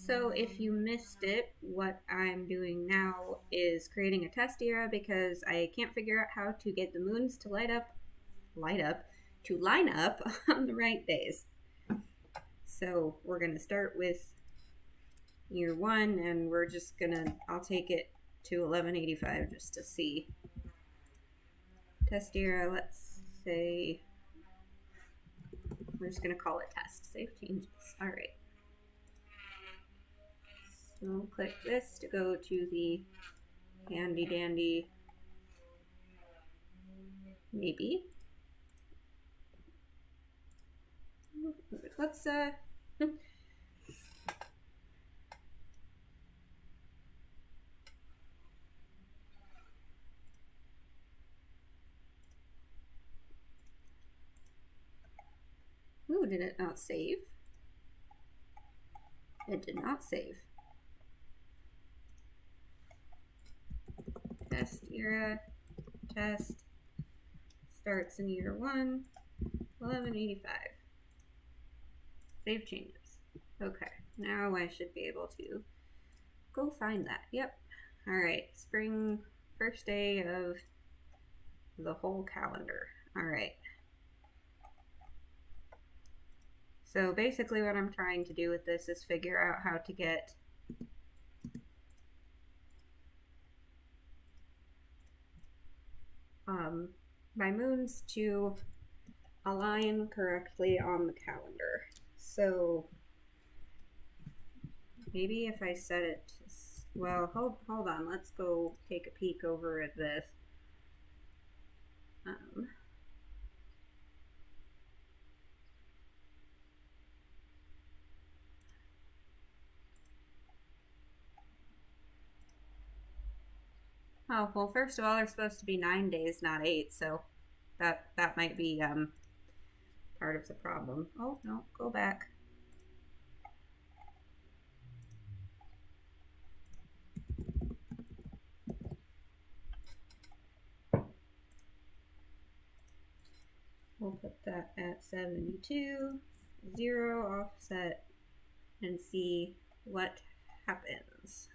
So if you missed it, what I'm doing now is creating a test era because I can't figure out how to get the moons to line up on the right days. So we're gonna start with year one, and I'll take it to 1185 just to see. Test era, let's say, we're just gonna call it test. Save changes. All right. So click this to go to the handy dandy, maybe. Let's Ooh, did it not save? It did not save. Test era, test, starts in year one, 1185. Save changes. Okay, now I should be able to go find that. Yep. All right, spring, first day of the whole calendar. All right. So basically what I'm trying to do with this is figure out how to get my moons to align correctly on the calendar. So maybe if I set it to, well, hold on, let's go take a peek over at this. Oh, well, first of all, there's supposed to be 9 days, not 8, so that might be part of the problem. Oh, no, go back. We'll put that at 72, 0 offset, and see what happens.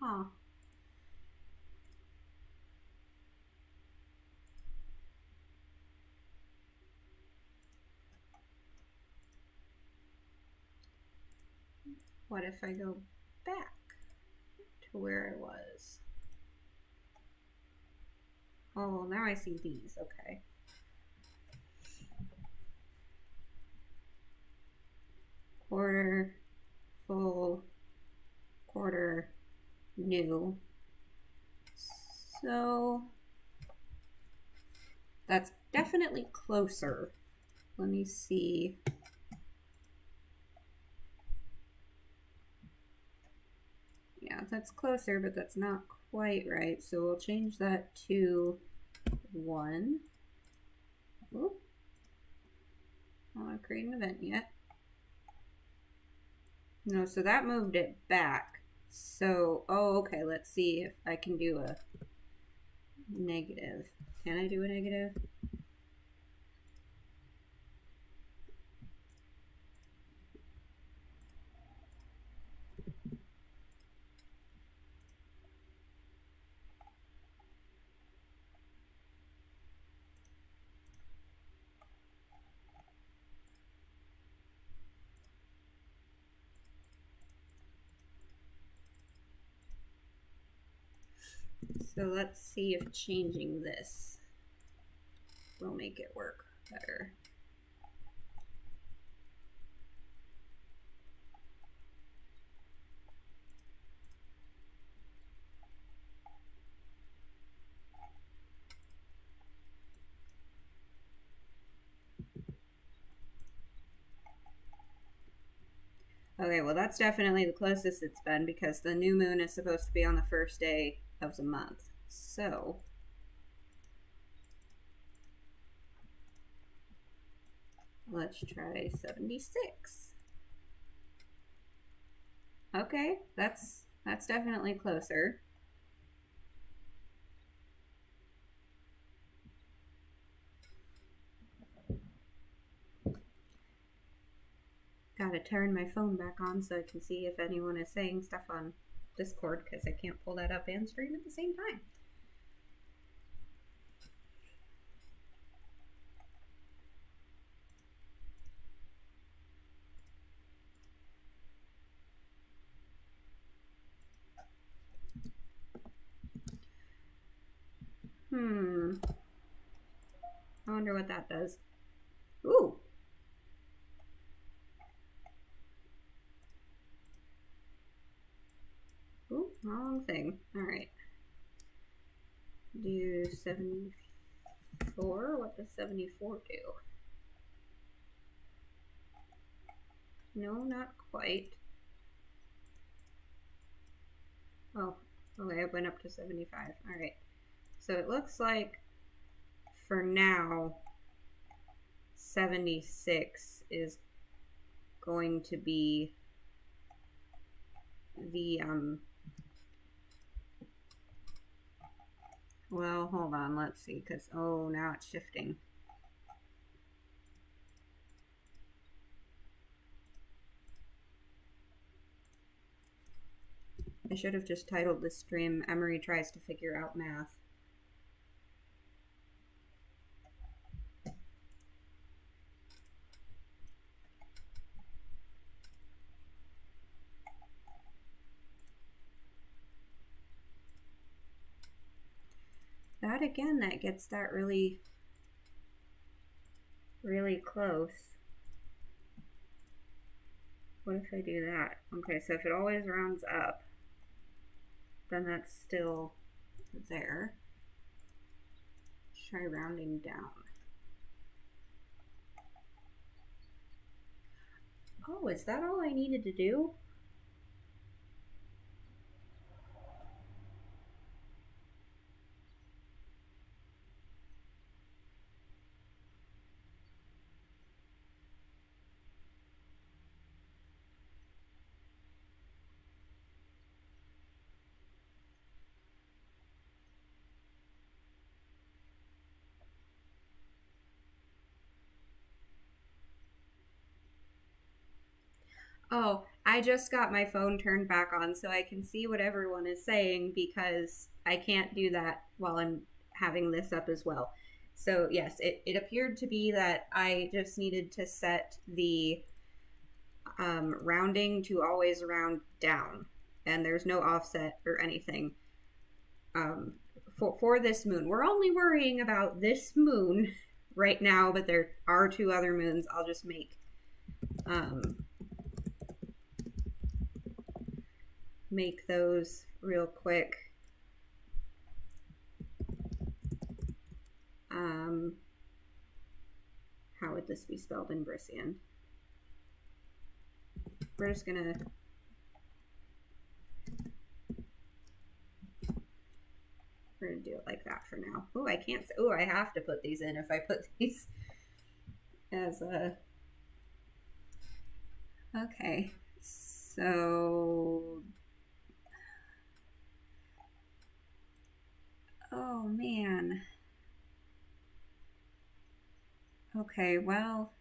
Huh. What if I go back to where I was? Oh, now I see these. Okay. Quarter, full, quarter, new. So that's definitely closer. Let me see. Yeah, that's closer, but that's not quite right. So we'll change that to 1. Ooh. I don't want to create an event yet. No, so that moved it back. So, oh, okay, let's see if I can do a negative. Can I do a negative? So let's see if changing this will make it work better. Okay, well that's definitely the closest it's been because the new moon is supposed to be on the first day of the month. So let's try 76. Okay, that's definitely closer. Gotta turn my phone back on so I can see if anyone is saying stuff on Discord, because I can't pull that up and stream at the same time. I wonder what that does. Ooh. Ooh, wrong thing. Alright. Do 74. What does 74 do? No, not quite. Oh, okay, it went up to 75. Alright. So it looks like for now 76 is going to be the well, hold on, let's see, because oh, now it's shifting. I should have just titled this stream Emery Tries to Figure Out Math. That again, that gets that really, really close. What if I do that? Okay, so if it always rounds up, then that's still there. Try rounding down. Oh, is that all I needed to do? Oh, I just got my phone turned back on so I can see what everyone is saying, because I can't do that while I'm having this up as well. So yes, it appeared to be that I just needed to set the rounding to always round down, and there's no offset or anything for this moon. We're only worrying about this moon right now, but there are 2 other moons. I'll just make those real quick. How would this be spelled in Brissian? We're just gonna do it like that for now. Oh, I can't. Oh, I have to put these in if I put these as a. Okay, so. Oh man. Okay, well.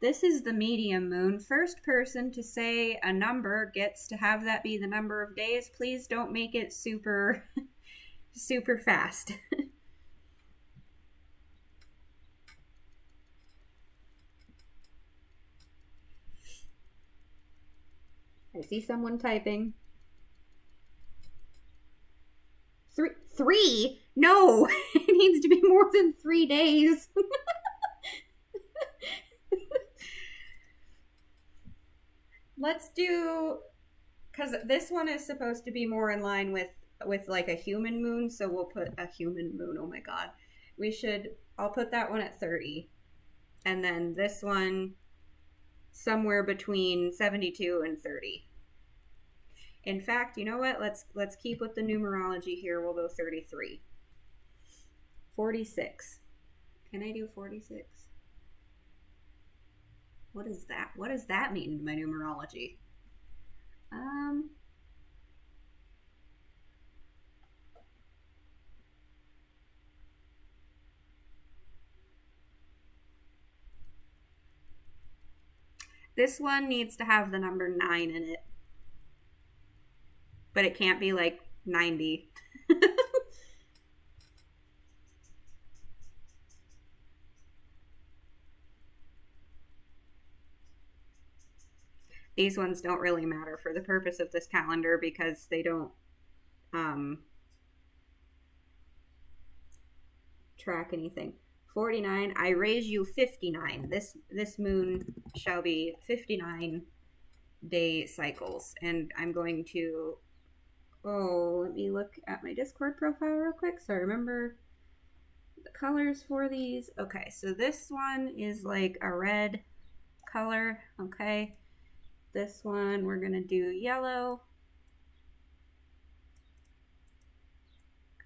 This is the medium moon. First person to say a number gets to have that be the number of days. Please don't make it super, super fast. I see someone typing. 3? No, it needs to be more than 3 days. Let's do, because this one is supposed to be more in line with like a human moon, so we'll put a human moon. Oh my god, I'll put that one at 30, and then this one somewhere between 72 and 30. In fact, you know what? Let's keep with the numerology here. We'll go 33. 46. Can I do 46? What is that? What does that mean in my numerology? This one needs to have the number 9 in it. But it can't be like 90. These ones don't really matter for the purpose of this calendar because they don't track anything. 49, I raise you 59. This moon shall be 59 day cycles. And I'm going to, let me look at my Discord profile real quick so I remember the colors for these. Okay, so this one is like a red color. Okay, this one we're gonna do yellow.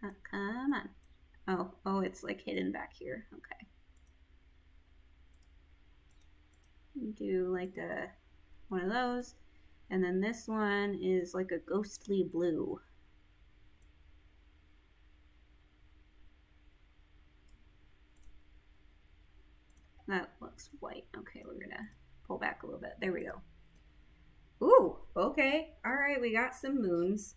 Come on. Oh, it's like hidden back here. Okay. Do like one of those. And then this one is like a ghostly blue. That looks white. Okay, we're gonna pull back a little bit. There we go. Ooh, okay. All right, we got some moons.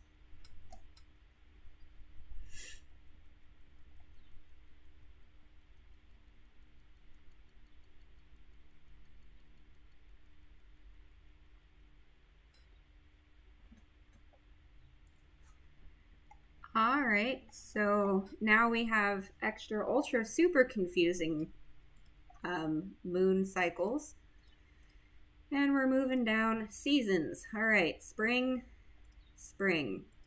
All right, so now we have extra ultra super confusing moon cycles. And we're moving down seasons. All right, spring.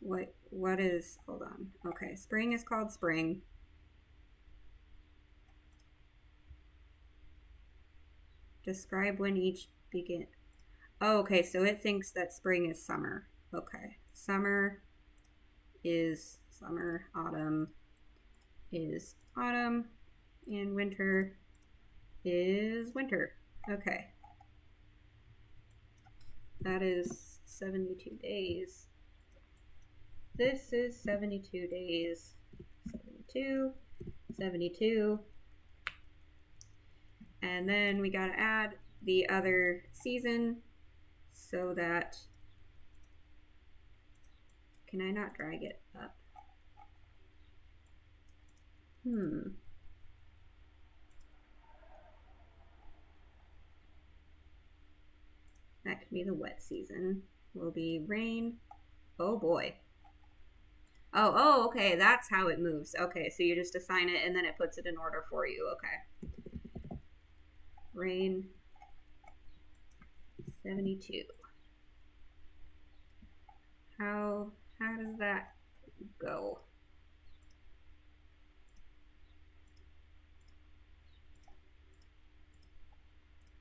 What is, hold on. Okay, spring is called spring. Describe when each begin. Oh, okay, so it thinks that spring is summer. Okay, summer is summer, autumn is autumn, and winter is winter. Okay. That is 72 days. This is 72 days. 72. And then we gotta add the other season so that, can I not drag it up? That could be the wet season. Will be rain. Oh boy. Oh, okay, that's how it moves. Okay, so you just assign it and then it puts it in order for you. Okay. Rain 72. How does that go?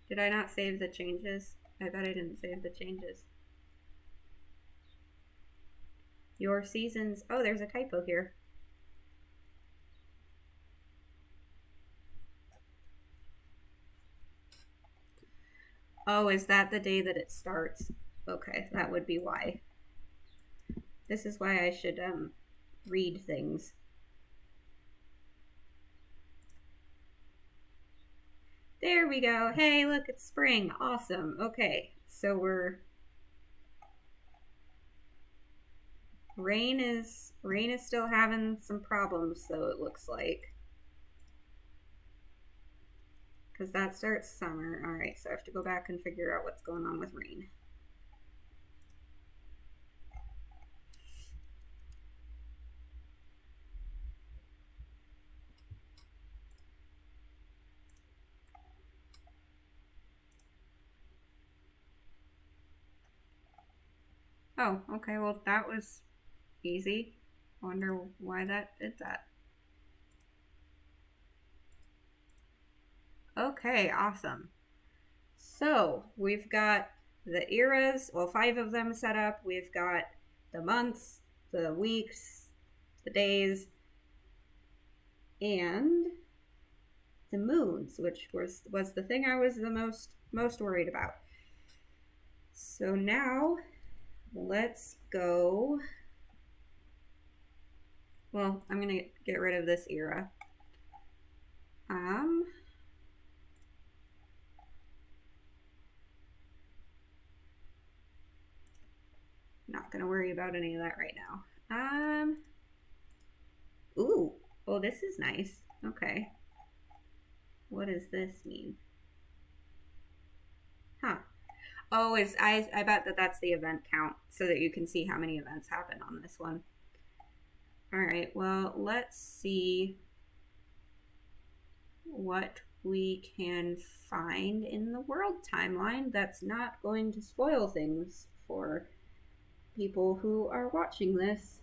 Did I not save the changes? I bet I didn't save the changes. Your seasons. Oh, there's a typo here. Oh, is that the day that it starts? Okay, that would be why. This is why I should read things. There we go. Hey, look, it's spring. Awesome. Okay, so rain is still having some problems, though, it looks like. Because that starts summer. All right, so I have to go back and figure out what's going on with rain. Oh, okay, well, that was easy. I wonder why that did that. Okay, awesome. So we've got the eras, well, 5 of them set up. We've got the months, the weeks, the days, and the moons, which was the thing I was the most most worried about. So now let's go. Well, I'm gonna get rid of this era. Not gonna worry about any of that right now. Ooh, oh, this is nice. Okay. What does this mean? Huh. Oh, I bet that's the event count so that you can see how many events happen on this one. All right, well, let's see what we can find in the world timeline that's not going to spoil things for people who are watching this.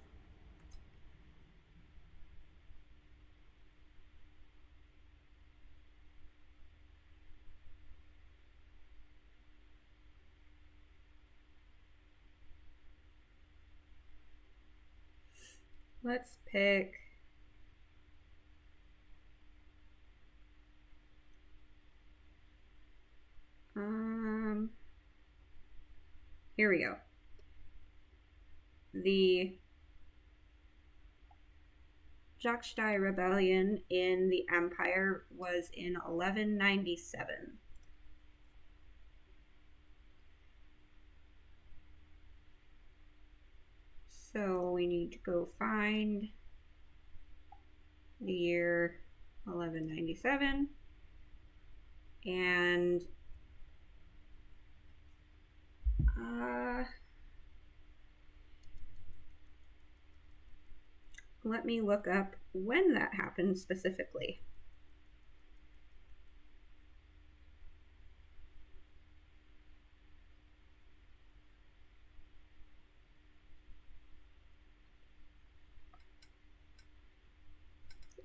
Let's pick here we go. The Jokshtai rebellion in the Empire was in 1197. So we need to go find the year 1197 and let me look up when that happened specifically.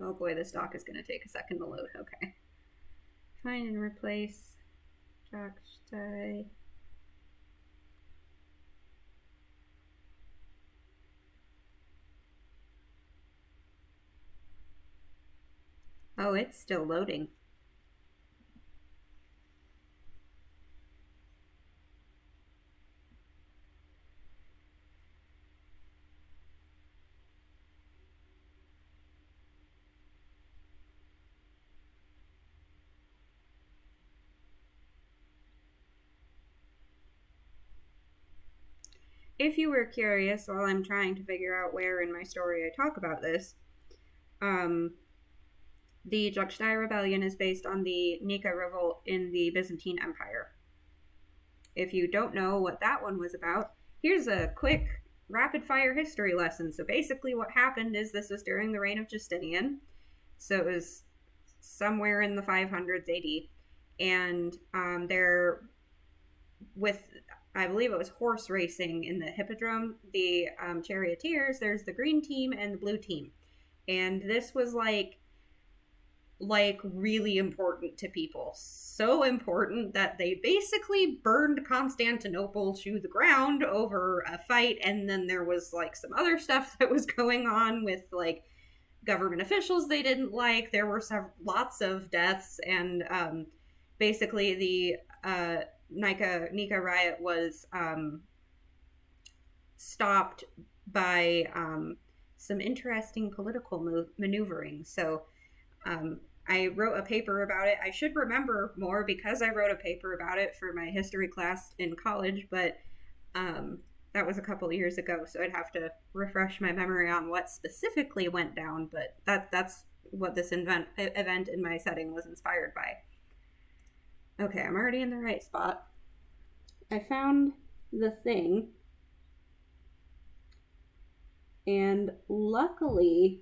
Oh boy, this doc is going to take a second to load. Okay. Find and replace Jokshtai. Oh, it's still loading. If you were curious while I'm trying to figure out where in my story I talk about this, the Jokshtai rebellion is based on the Nika revolt in the Byzantine Empire. If you don't know what that one was about, here's a quick rapid fire history lesson. So basically what happened is this was during the reign of Justinian. So it was somewhere in the 500s AD. And there, with, I believe it was horse racing in the hippodrome, the charioteers, there's the green team and the blue team. And this was like really important to people. So important that they basically burned Constantinople to the ground over a fight. And then there was like some other stuff that was going on with like government officials they didn't like. There were lots of deaths, and basically the Nika riot was stopped by some interesting political maneuvering. So I wrote a paper about it. I should remember more because I wrote a paper about it for my history class in college, but that was a couple of years ago, so I'd have to refresh my memory on what specifically went down, but that's what this event in my setting was inspired by. Okay, I'm already in the right spot. I found the thing, and luckily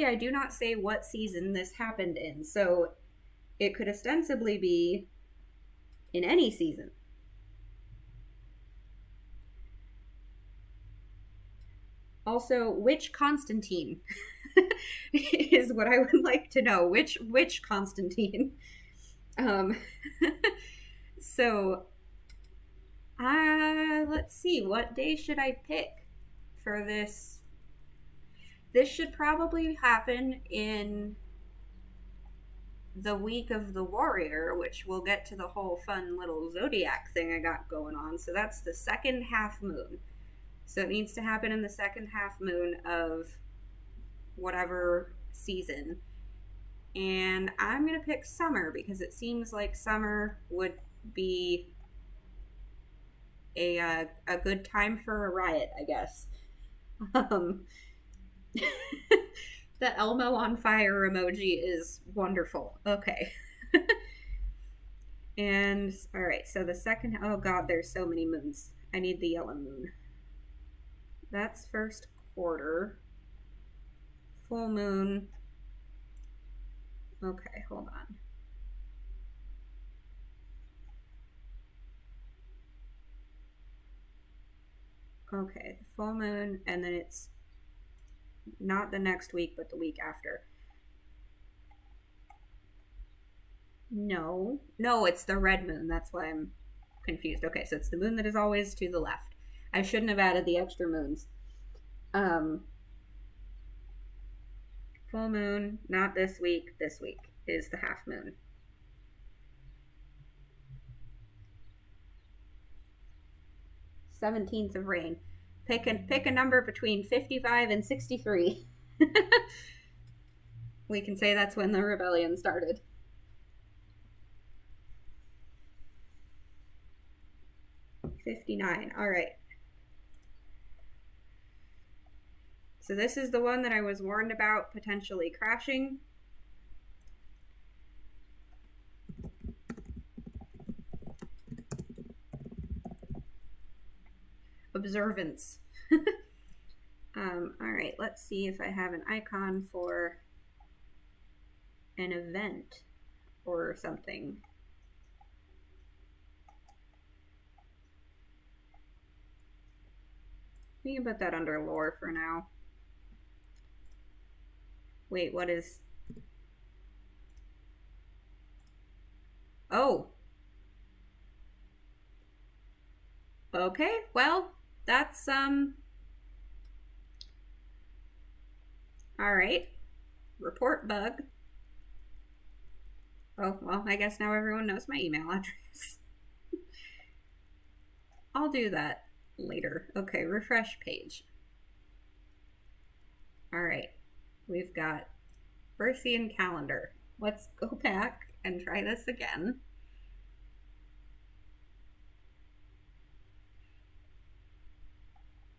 I do not say what season this happened in, so it could ostensibly be in any season. Also, which Constantine is what I would like to know. Which Constantine? So Let's see, what day should I pick for this? This should probably happen in the week of the warrior, which we'll get to the whole fun little zodiac thing I got going on. So that's the second half moon. So it needs to happen in the second half moon of whatever season. And I'm going to pick summer because it seems like summer would be a good time for a riot, I guess. Um, the Elmo on fire emoji is wonderful. Okay. And, alright, so the second, oh god, there's so many moons. I need the yellow moon. That's first quarter. Full moon. Okay, hold on. Okay, the full moon, and then it's not the next week, but the week after. No, it's the red moon. That's why I'm confused. Okay, so it's the moon that is always to the left. I shouldn't have added the extra moons. Full moon, not this week. This week is the half moon. 17th of rain. Pick a number between 55 and 63. We can say that's when the rebellion started. $59. All right. So this is the one that I was warned about potentially crashing. Observance. All right, let's see if I have an icon for an event or something. We can put that under lore for now. Wait, what is... Oh. Okay, well, that's, Alright. Report bug. Oh, well, I guess now everyone knows my email address. I'll do that later. Okay, refresh page. Alright. We've got Berthian calendar. Let's go back and try this again.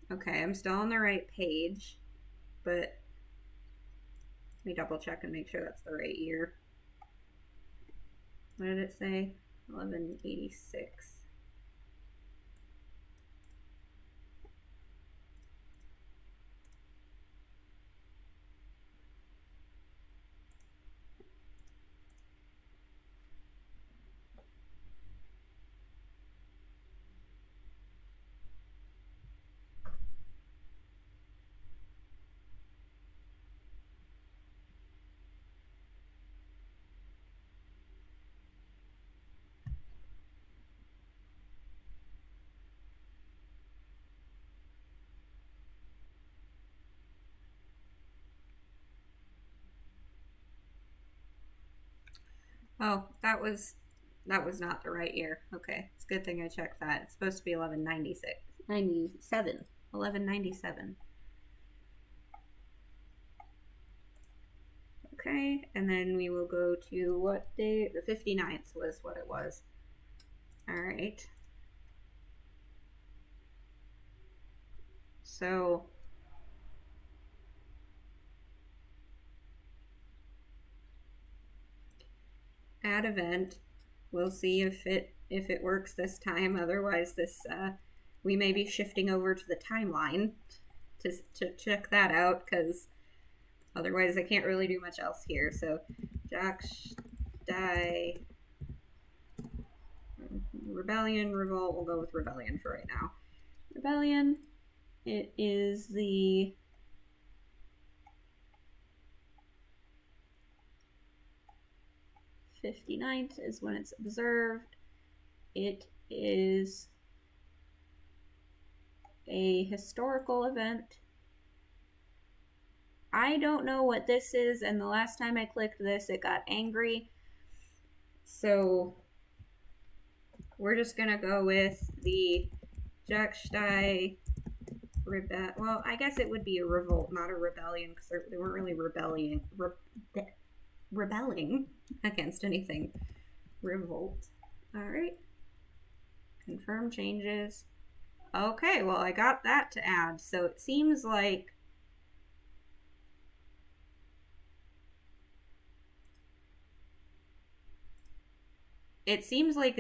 Okay, I'm still on the right page, but let me double check and make sure that's the right year. What did it say? 1186. Oh, that was not the right year. Okay, it's a good thing I checked that. It's supposed to be 1197. Okay, and then we will go to what day? The 59th was what it was. All right. So add event. We'll see if it works this time. Otherwise, this we may be shifting over to the timeline to check that out, because otherwise I can't really do much else here. So Jaksh die rebellion revolt. We'll go with rebellion for right now. Rebellion. It is the 59th is when it's observed. It is a historical event. I don't know what this is, and the last time I clicked this, it got angry. So we're just gonna go with the Jackstein rebel. Well, I guess it would be a revolt, not a rebellion, because they weren't really rebelling against anything. Revolt. All right. Confirm changes. Okay, well, I got that to add, so it seems like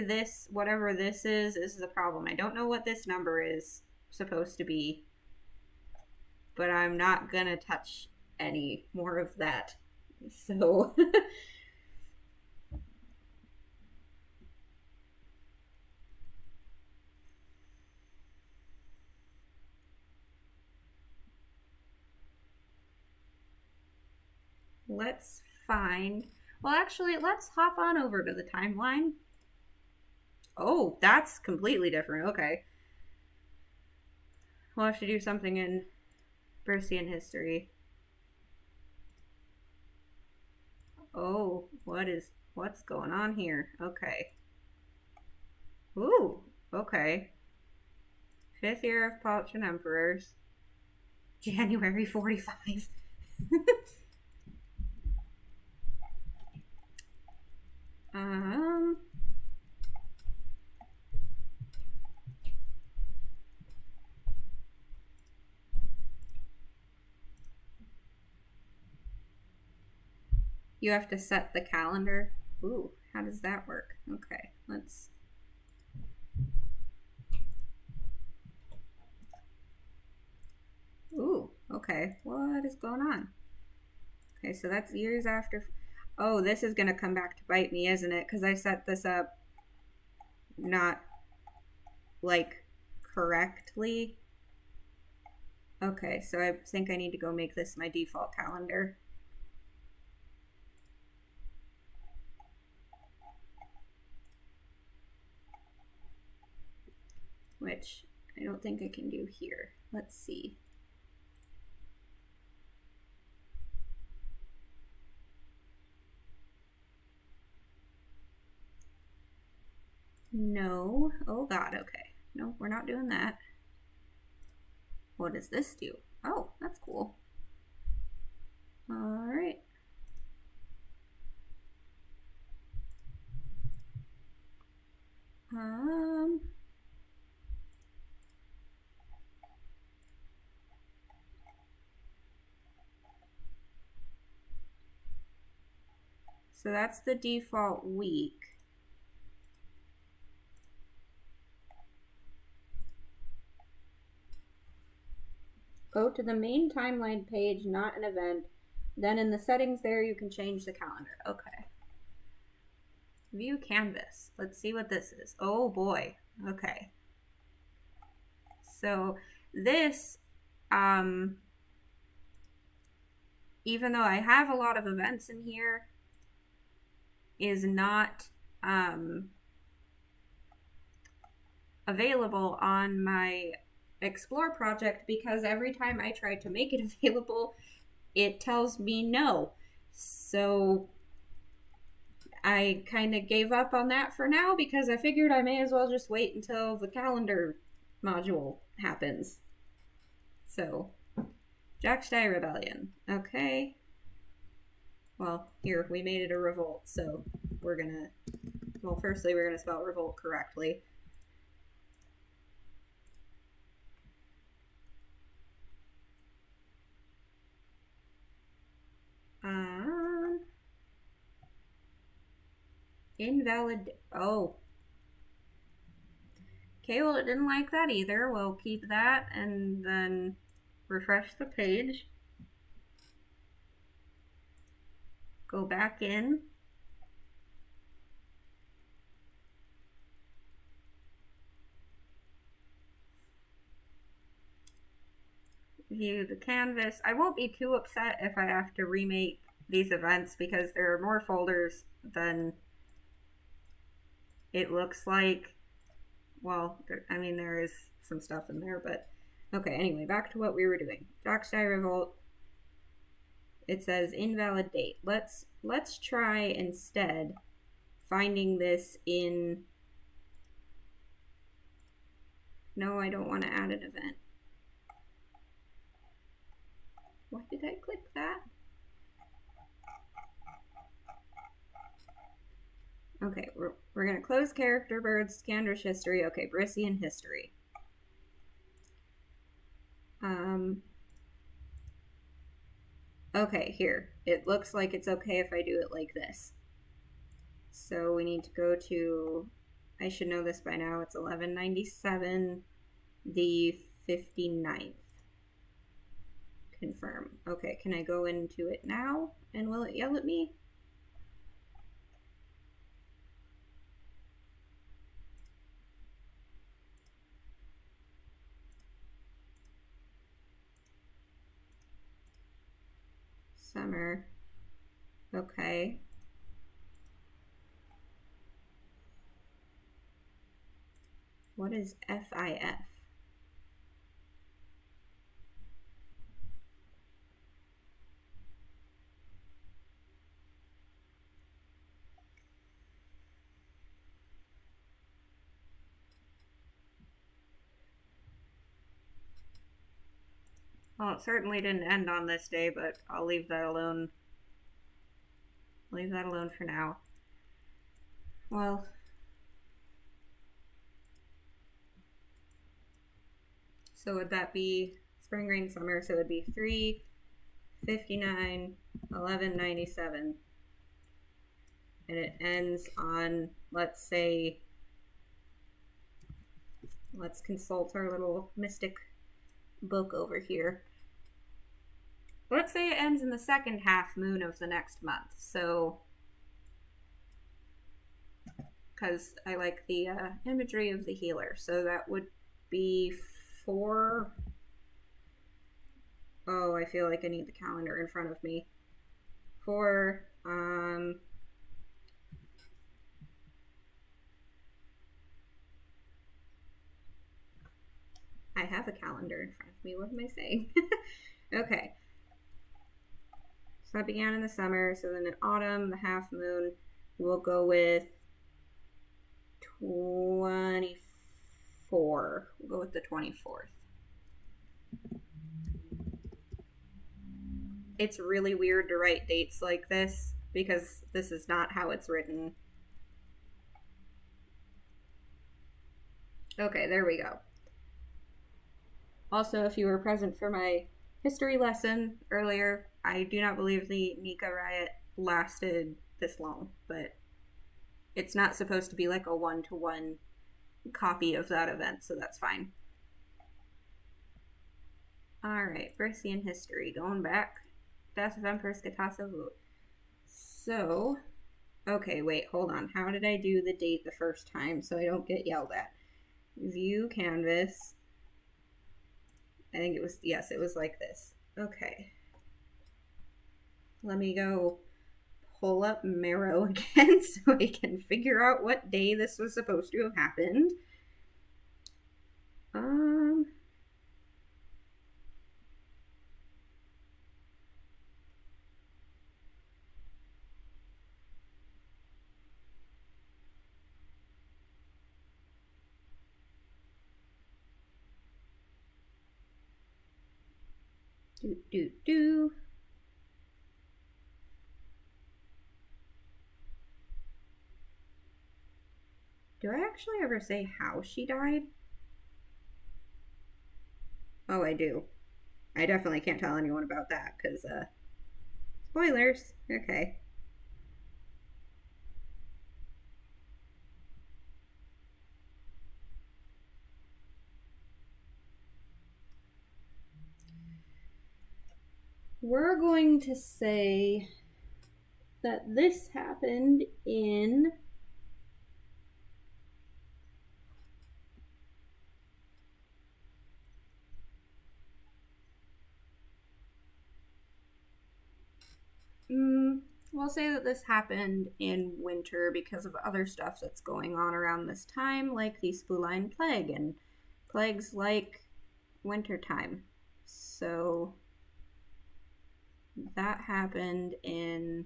this, whatever this is the problem. I don't know what this number is supposed to be, but I'm not gonna touch any more of that. So let's find, well, actually, let's hop on over to the timeline. Oh, that's completely different. Okay. We'll have to do something in Bersian history. Oh, what's going on here? Okay. Ooh, okay. 5th year of Popes and Emperors. January 45. You have to set the calendar. Ooh, how does that work? Okay, let's... Ooh, okay. What is going on? Okay, so that's years after... Oh, this is going to come back to bite me, isn't it? Because I set this up not, like, correctly. Okay, so I think I need to go make this my default calendar. Which I don't think I can do here. Let's see. No. Oh God, okay. No, we're not doing that. What does this do? Oh, that's cool. All right. So that's the default week. Go to the main timeline page, not an event. Then in the settings there, you can change the calendar. Okay. View canvas. Let's see what this is. Oh boy. Okay. So this, even though I have a lot of events in here, is not available on my Explore project, because every time I try to make it available, it tells me no. So I kind of gave up on that for now, because I figured I may as well just wait until the calendar module happens. So, Jackstein Rebellion. Okay. Well, here, we made it a revolt, so we're gonna... Well, firstly, we're gonna spell revolt correctly. Invalid... Oh. Okay, well, it didn't like that either. We'll keep that and then refresh the page. Go back in. View the canvas. I won't be too upset if I have to remake these events, because there are more folders than it looks like. Well, I mean, there is some stuff in there, but Okay, anyway, back to what we were doing. Dockside Revolt. It says invalid date. Let's try instead finding this in... No, I don't want to add an event. Why did I click that? Okay, we're gonna close character birds, Scandrash history. Okay, Brissian history. Okay, here. It looks like it's okay if I do it like this. So we need to go to, I should know this by now, it's 1197, the 59th. Confirm. Okay, can I go into it now? And will it yell at me? Summer. Okay. What is FIF? Well, it certainly didn't end on this day, but I'll leave that alone. Leave that alone for now. Well, so would that be spring, rain, summer? So it would be 3/59, 1197. And it ends on, let's say, let's consult our little mystic book over here. Let's say it ends in the second half moon of the next month. So, because I like the imagery of the healer. So that would be 4. Oh, I feel like I need the calendar in front of me. 4, I have a calendar in front of me. What am I saying? Okay. So that began in the summer. So then in autumn, the half moon, we'll go with 24. We'll go with the 24th. It's really weird to write dates like this because this is not how it's written. Okay, there we go. Also, if you were present for my history lesson earlier, I do not believe the Nika riot lasted this long, but it's not supposed to be like a one-to-one copy of that event, so that's fine. Alright, Brissian history, going back. Death of Empress Katasa Vu. So, okay, wait, hold on. How did I do the date the first time so I don't get yelled at? View canvas. I think it was, yes, it was like this. Okay. Let me go pull up Marrow again so I can figure out what day this was supposed to have happened. Do. Do I actually ever say how she died? Oh, I do. I definitely can't tell anyone about that because, spoilers. Okay. We're going to say that this happened in we'll say that this happened in winter because of other stuff that's going on around this time, like the Spuline Plague and plagues like winter time. So that happened in,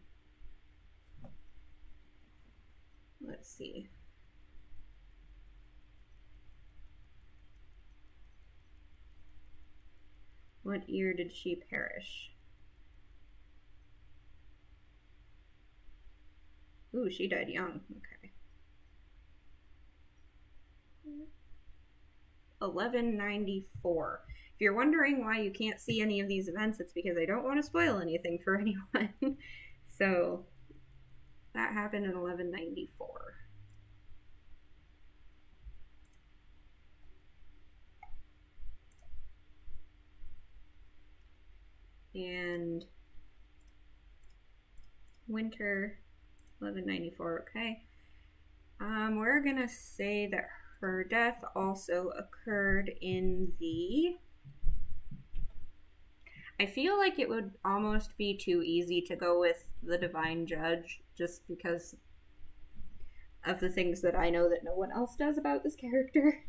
let's see. What year did she perish? Ooh, she died young. Okay. 1194. If you're wondering why you can't see any of these events, it's because I don't want to spoil anything for anyone. So that happened in 1194. And winter 1194. Okay. We're gonna say that her death also occurred in the, I feel like it would almost be too easy to go with the Divine Judge just because of the things that I know that no one else does about this character.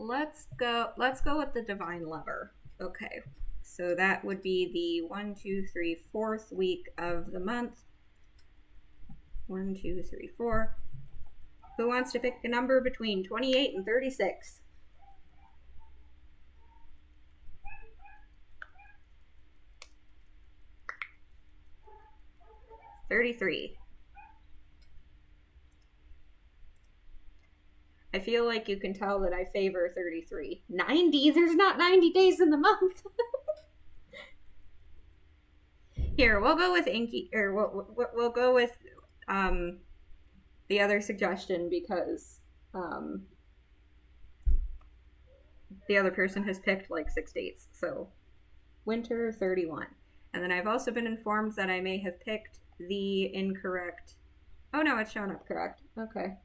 Let's go with the Divine Lover. Okay, so that would be the 1, 2, 3, 4th week of the month. 1, 2, 3, 4. Who wants to pick a number between 28 and 36? 33. I feel like you can tell that I favor 33. 90? There's not 90 days in the month. Here, we'll go with Inky, or we'll go with the other suggestion because the other person has picked like 6 dates. So winter 31. And then I've also been informed that I may have picked the incorrect. Oh no, it's shown up correct. Okay.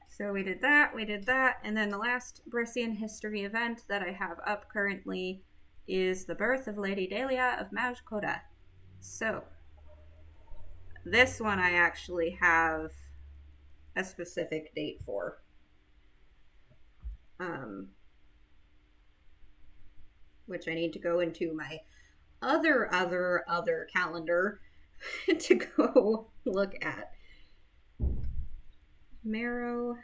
So we did that, and then the last Brissian history event that I have up currently is the birth of Lady Delia of Majkoda. So, this one I actually have a specific date for. Which I need to go into my other calendar to go look at. Marrow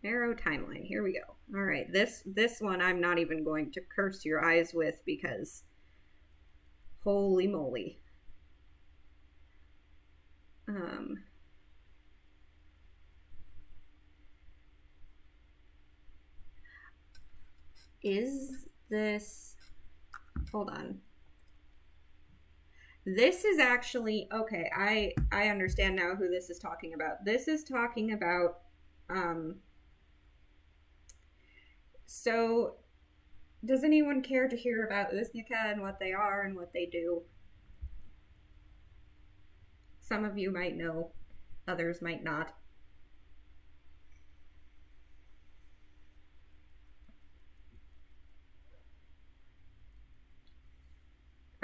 timeline. Here we go. All right, this one I'm not even going to curse your eyes with because holy moly. Is this, hold on. This is actually, okay, I understand now who this is talking about. This is talking about, so does anyone care to hear about Uznica and what they are and what they do? Some of you might know, others might not.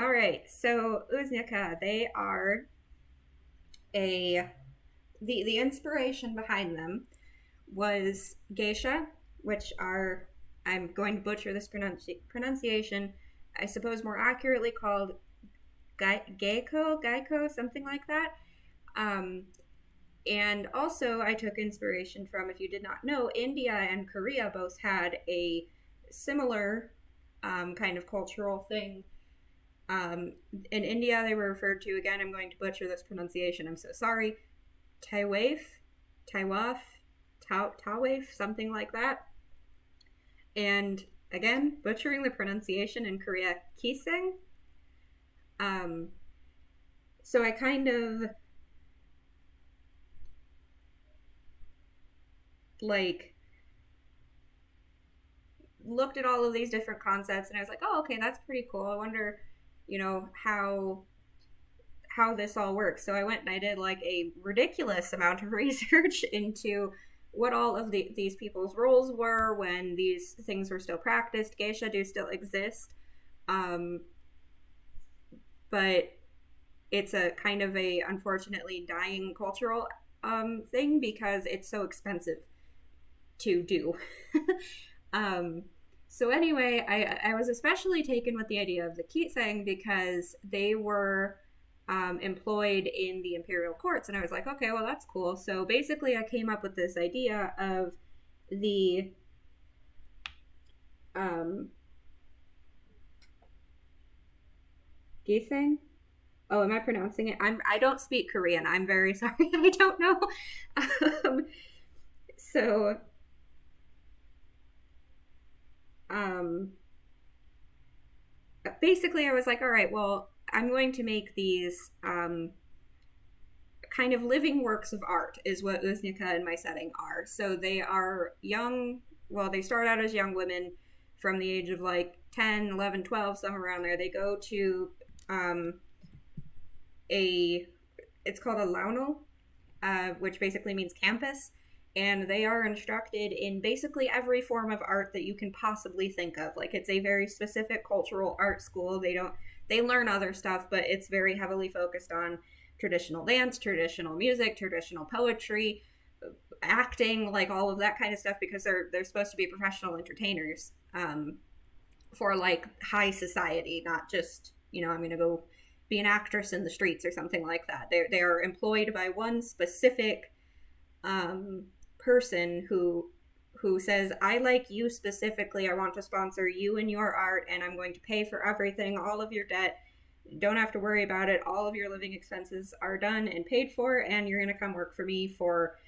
All right, so Uznica, they are the inspiration behind them was geisha, which are, I'm going to butcher this pronunciation, I suppose more accurately called Geiko, something like that. And also I took inspiration from, if you did not know, India and Korea both had a similar kind of cultural thing. In India, they were referred to, again, I'm going to butcher this pronunciation, I'm so sorry, Tawaf, something like that. And again, butchering the pronunciation in Korea, Kiseng. So I kind of like looked at all of these different concepts and I was like, oh, okay, that's pretty cool. I wonder, you know, how this all works. So I went and I did like a ridiculous amount of research into what all of these people's roles were when these things were still practiced. Geisha do still exist. but it's a kind of a unfortunately dying cultural thing because it's so expensive to do. um, so anyway, I was especially taken with the idea of the Kitsang because they were employed in the imperial courts, and I was like, okay, well that's cool. So basically, I came up with this idea of the Gisang. Oh, am I pronouncing it? I don't speak Korean. I'm very sorry. I don't know. Um, so um, basically, I was like, all right, well, I'm going to make these kind of living works of art, is what Uznika in my setting are. So they are young, well, they start out as young women from the age of like 10, 11, 12, somewhere around there. They go to it's called a launal, which basically means campus. And they are instructed in basically every form of art that you can possibly think of. Like, it's a very specific cultural art school. They learn other stuff, but it's very heavily focused on traditional dance, traditional music, traditional poetry, acting, like all of that kind of stuff, because they're supposed to be professional entertainers for like high society, not just, I'm going to go be an actress in the streets or something like that. They are employed by one specific person who says, I like you specifically, I want to sponsor you and your art, and I'm going to pay for everything, all of your debt, don't have to worry about it, all of your living expenses are done and paid for, and you're going to come work for me for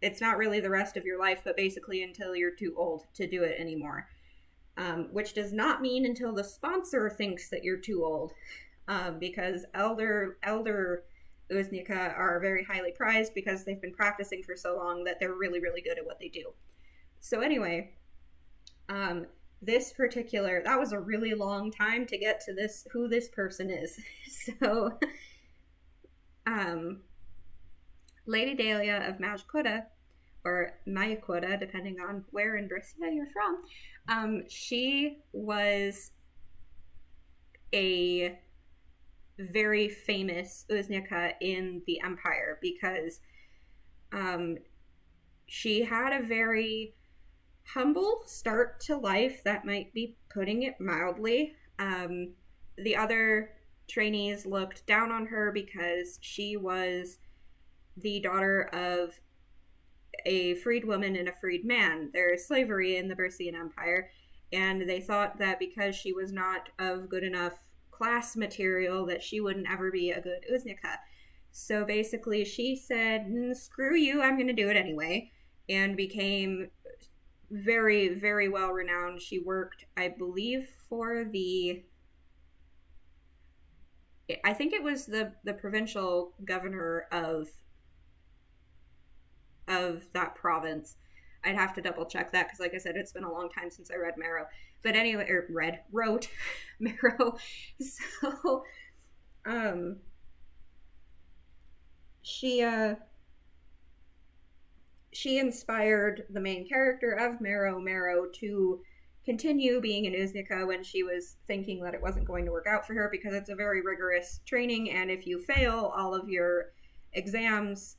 it's not really the rest of your life, but basically until you're too old to do it anymore. Which does not mean until the sponsor thinks that you're too old, because elder Uznika are very highly prized because they've been practicing for so long that they're really, really good at what they do. So anyway, that was a really long time to get to who this person is. So, Lady Dahlia of Majquota, or Mayaquota, depending on where in Brescia you're from, she was a very famous Uznika in the Empire because she had a very humble start to life, that might be putting it mildly. The other trainees looked down on her because she was the daughter of a freed woman and a freed man. There is slavery in the Brescian Empire, and they thought that because she was not of good enough class material that she wouldn't ever be a good Uznika. So basically she said, screw you, I'm going to do it anyway, and became very, very well renowned. She worked, I believe, for I think it was the provincial governor of that province. I'd have to double check that because, like I said, it's been a long time since I read Marrow. But anyway, wrote Marrow. So, she inspired the main character of Marrow, to continue being an Uznika when she was thinking that it wasn't going to work out for her, because it's a very rigorous training, and if you fail all of your exams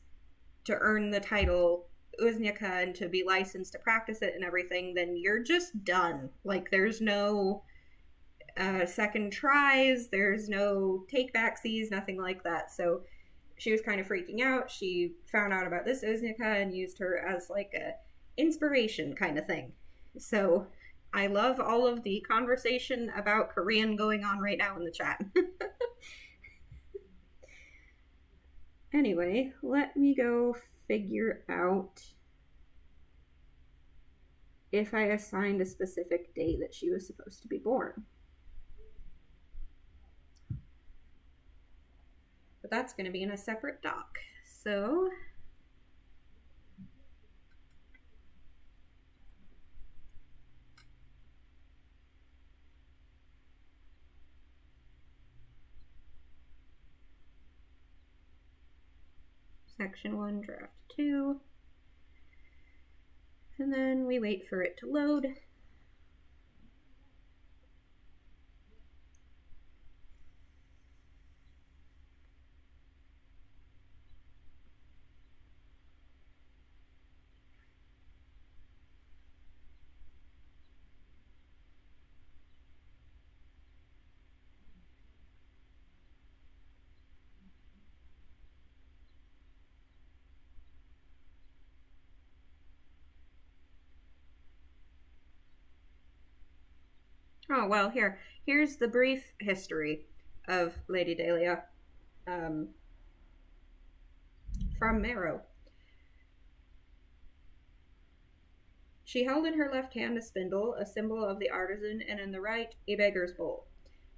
to earn the title Uznika and to be licensed to practice it and everything, then you're just done. Like, there's no second tries, there's no take backsies, nothing like that. So she was kind of freaking out. She found out about this Uznika and used her as like a inspiration kind of thing. So I love all of the conversation about Korean going on right now in the chat. Anyway, let me go figure out if I assigned a specific day that she was supposed to be born. But that's going to be in a separate doc. So Section 1, Draft 2. And then we wait for it to load. Oh, well, here's the brief history of Lady Dahlia from Marrow. She held in her left hand a spindle, a symbol of the artisan, and in the right, a beggar's bowl.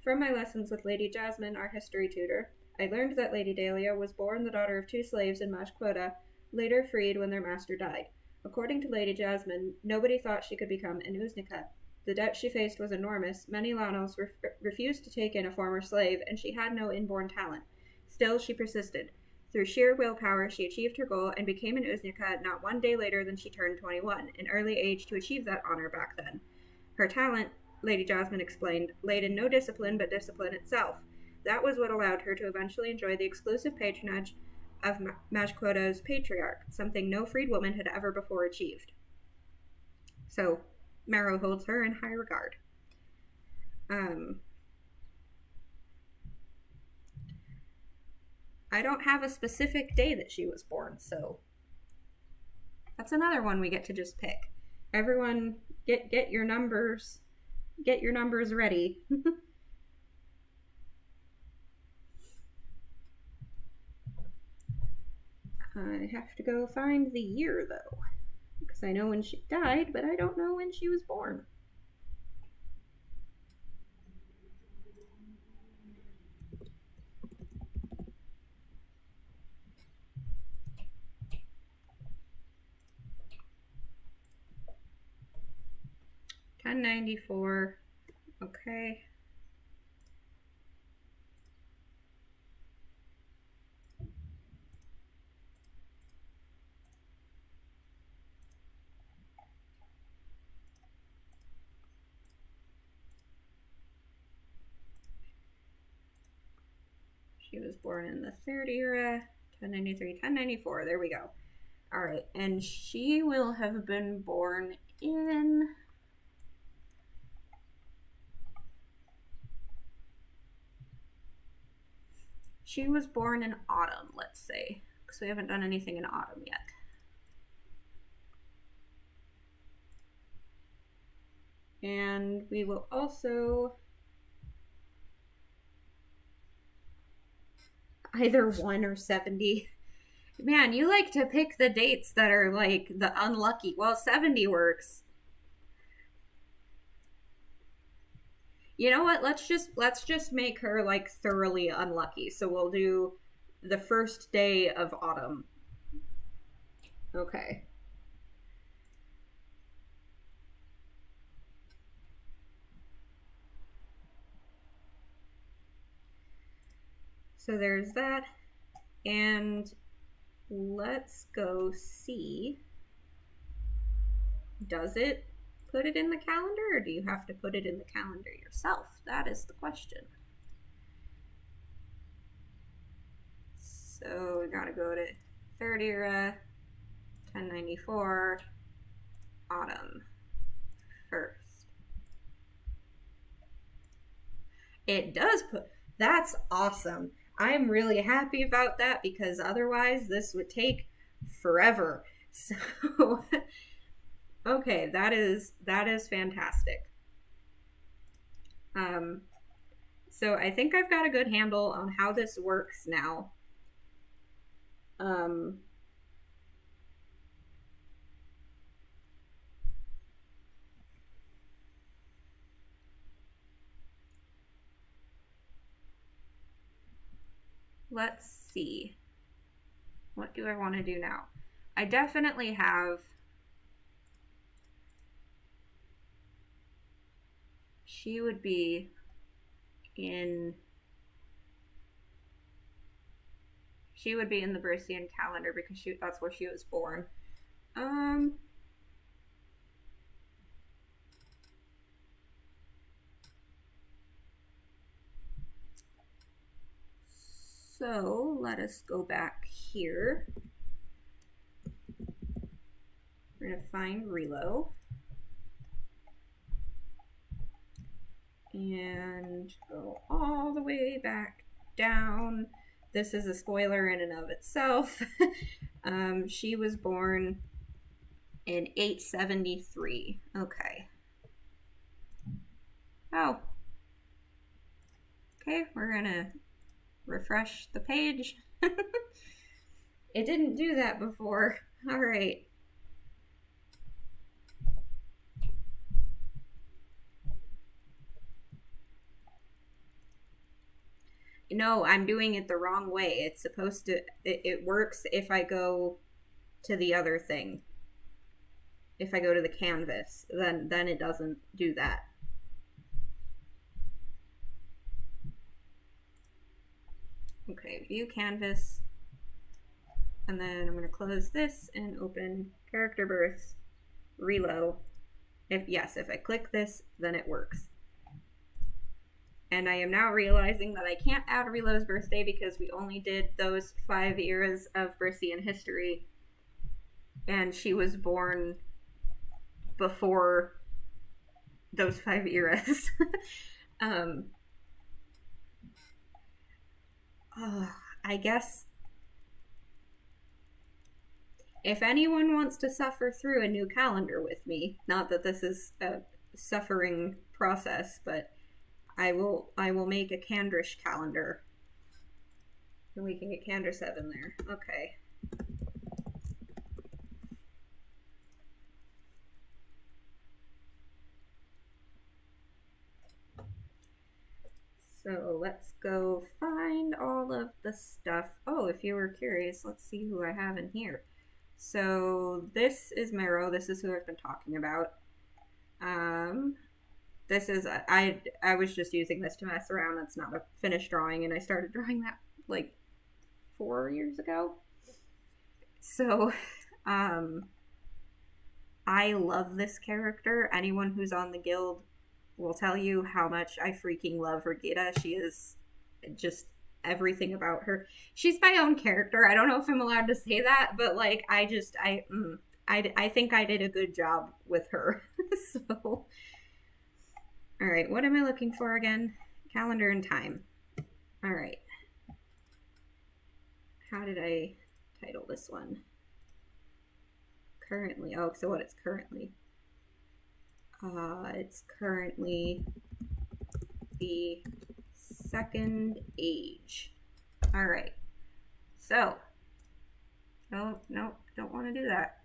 From my lessons with Lady Jasmine, our history tutor, I learned that Lady Dahlia was born the daughter of 2 slaves in Mashquota, later freed when their master died. According to Lady Jasmine, nobody thought she could become an Uznica. The debt she faced was enormous. Many Lanos refused to take in a former slave, and she had no inborn talent. Still, she persisted. Through sheer willpower, she achieved her goal and became an Uznica not 1 day later than she turned 21, an early age to achieve that honor back then. Her talent, Lady Jasmine explained, laid in no discipline but discipline itself. That was what allowed her to eventually enjoy the exclusive patronage of Mashquota's patriarch, something no freed woman had ever before achieved. So, Marrow holds her in high regard. I don't have a specific day that she was born, so that's another one we get to just pick. Everyone, get your numbers. Get your numbers ready. I have to go find the year, though, because I know when she died, but I don't know when she was born. $10.94. Okay. She was born in the 3rd era. 1093, 1094. There we go. All right, and she will have been born in... She was born in autumn, let's say, because we haven't done anything in autumn yet. And we will also either 1 or 70. Man, you like to pick the dates that are like the unlucky. Well, 70 works. You know what? Let's just make her like thoroughly unlucky. So we'll do the first day of autumn. Okay. So there's that. And let's go see. Does it put it in the calendar, or do you have to put it in the calendar yourself? That is the question. So we gotta go to 3rd era, 1094, autumn, 1st. It does put, that's awesome. I'm really happy about that because otherwise this would take forever. So okay, that is fantastic. So I think I've got a good handle on how this works now. Let's see. What do I want to do now? I definitely have... She would be in... She would be in the Bersian calendar because that's where she was born. So let us go back here. We're going to find Relo. And go all the way back down. This is a spoiler in and of itself. She was born in 873. Okay. Oh. Okay, we're gonna refresh the page. It didn't do that before. All right. No, I'm doing it the wrong way. It's supposed to, it works if I go to the other thing. If I go to the canvas, then it doesn't do that. Okay, view canvas. And then I'm going to close this and open character births, reload. If I click this, then it works. And I am now realizing that I can't add Relo's birthday because we only did those 5 eras of Brissian history. And she was born before those 5 eras. I guess if anyone wants to suffer through a new calendar with me, not that this is a suffering process, but I will make a Candrish calendar. And we can get Candrish in there. Okay. So let's go find all of the stuff. Oh, if you were curious, let's see who I have in here. So this is Mero. This is who I've been talking about. This is, I was just using this to mess around. That's not a finished drawing, and I started drawing that like 4 years ago. So, I love this character. Anyone who's on the guild will tell you how much I freaking love Regita. She is just everything about her. She's my own character. I don't know if I'm allowed to say that, but like, I think I did a good job with her. So, all right, what am I looking for again? Calendar and time. All right. How did I title this one? Currently, oh, so what it's currently? It's currently the second age. All right. So, no, don't want to do that.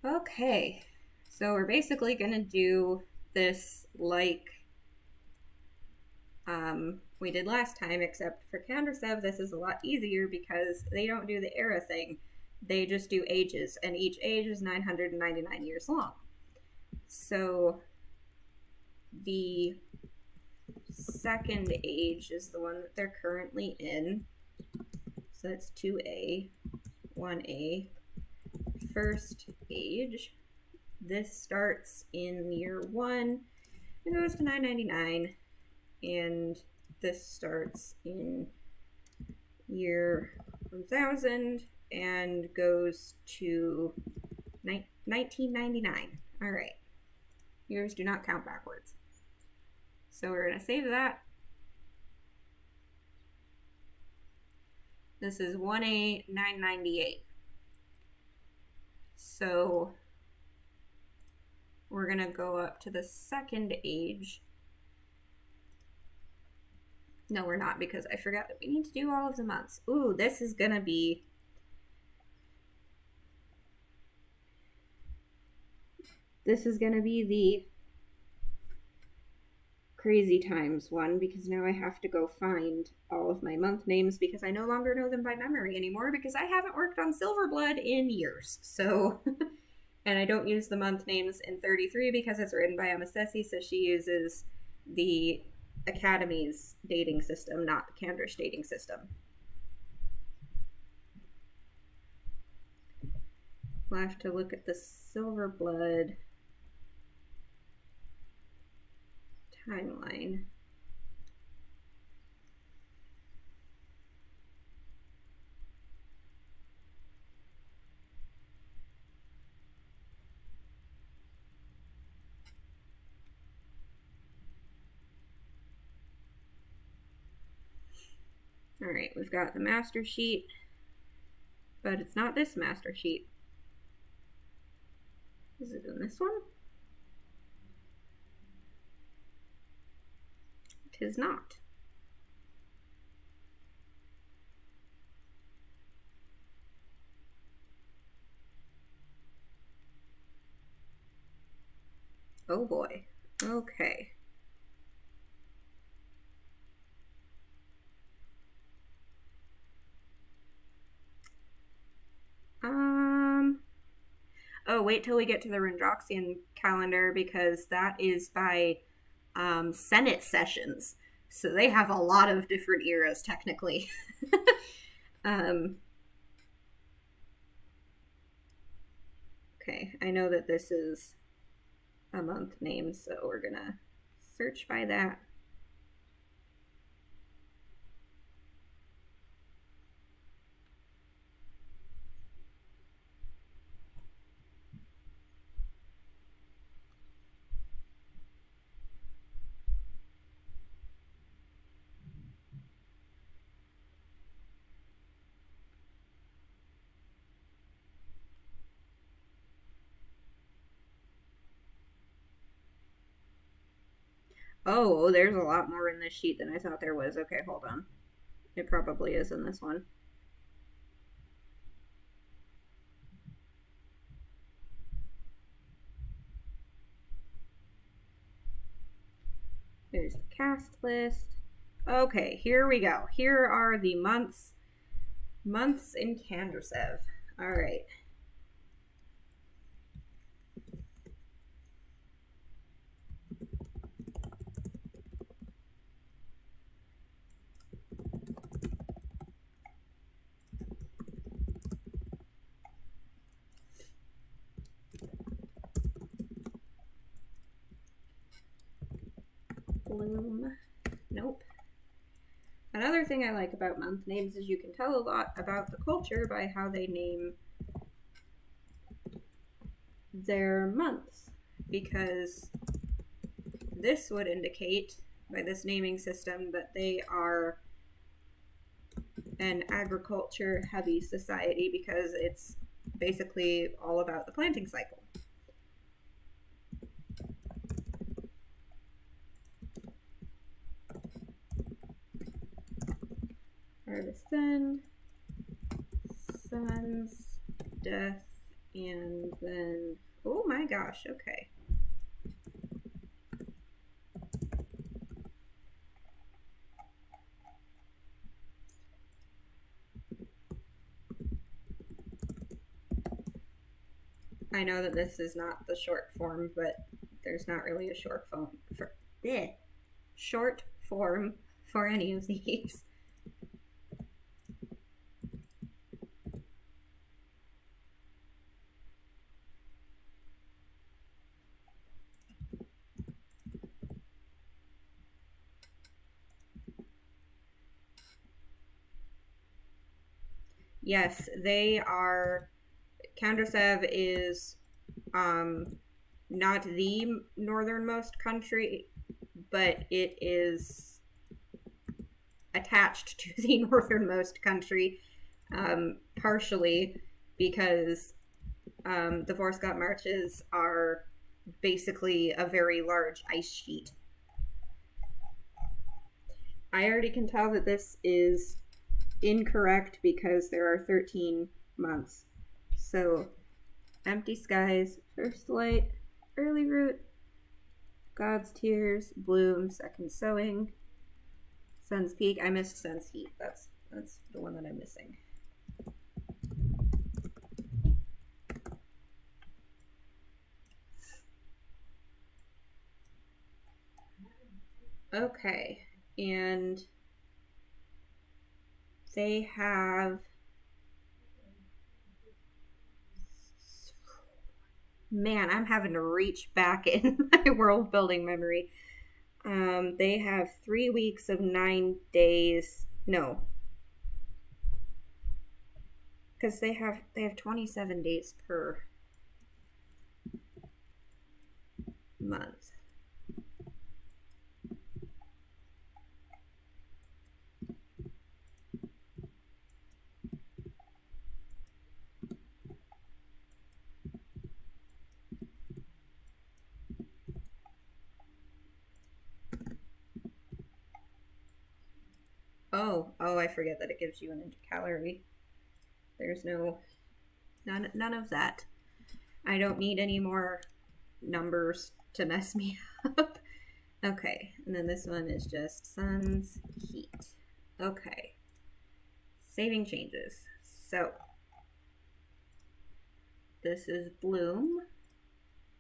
Okay, so we're basically gonna do this like we did last time, except for Candrasev, this is a lot easier because they don't do the era thing. They just do ages, and each age is 999 years long. So the second age is the one that they're currently in. So that's 2A, 1A, first age. This starts in year 1 and goes to 999, and this starts in year 1000 and goes to 1999. All right. Years do not count backwards. So we're going to save that. This is 1A 998. So we're going to go up to the second age. No, we're not, because I forgot that we need to do all of the months. Ooh, this is going to be... This is going to be the crazy times one, because now I have to go find all of my month names because I no longer know them by memory anymore because I haven't worked on Silverblood in years. So, and I don't use the month names in 33 because it's written by Amastesi, so she uses the Academy's dating system, not the Candrish dating system. We'll have to look at the Silverblood timeline. All right, we've got the master sheet but it's not this master sheet. Is it in this one? It is not. Oh boy. Okay. Oh, wait till we get to the Rendroxian calendar, because that is by Senate sessions. So they have a lot of different eras, technically. Okay, I know that this is a month name, so we're gonna search by that. Oh, there's a lot more in this sheet than I thought there was. Okay, hold on. It probably is in this one. There's the cast list. Okay, here we go. Here are the months in Candrasev. All right. Bloom. Nope. Another thing I like about month names is you can tell a lot about the culture by how they name their months, because this would indicate by this naming system that they are an agriculture heavy society, because it's basically all about the planting cycle. Harvest End, Sun's Death, and then, oh my gosh, okay. I know that this is not the short form, but there's not really a short form for any of these. Yes, they are. Candrasev is not the northernmost country, but it is attached to the northernmost country, partially because the Vorskott Marches are basically a very large ice sheet. I already can tell that this is incorrect because there are 13 months. So, Empty Skies, First Light, Early Root, God's Tears, Bloom, Second Sowing, Sun's Peak. I missed Sun's Heat. That's the one that I'm missing. Okay, and they have, man, I'm having to reach back in my world building memory. They have 3 weeks of 9 days. No, because they have 27 days per month. Oh, I forget that it gives you an intercalary. There's none of that. I don't need any more numbers to mess me up. Okay, and then this one is just sun's heat. Okay. Saving changes. So, this is bloom.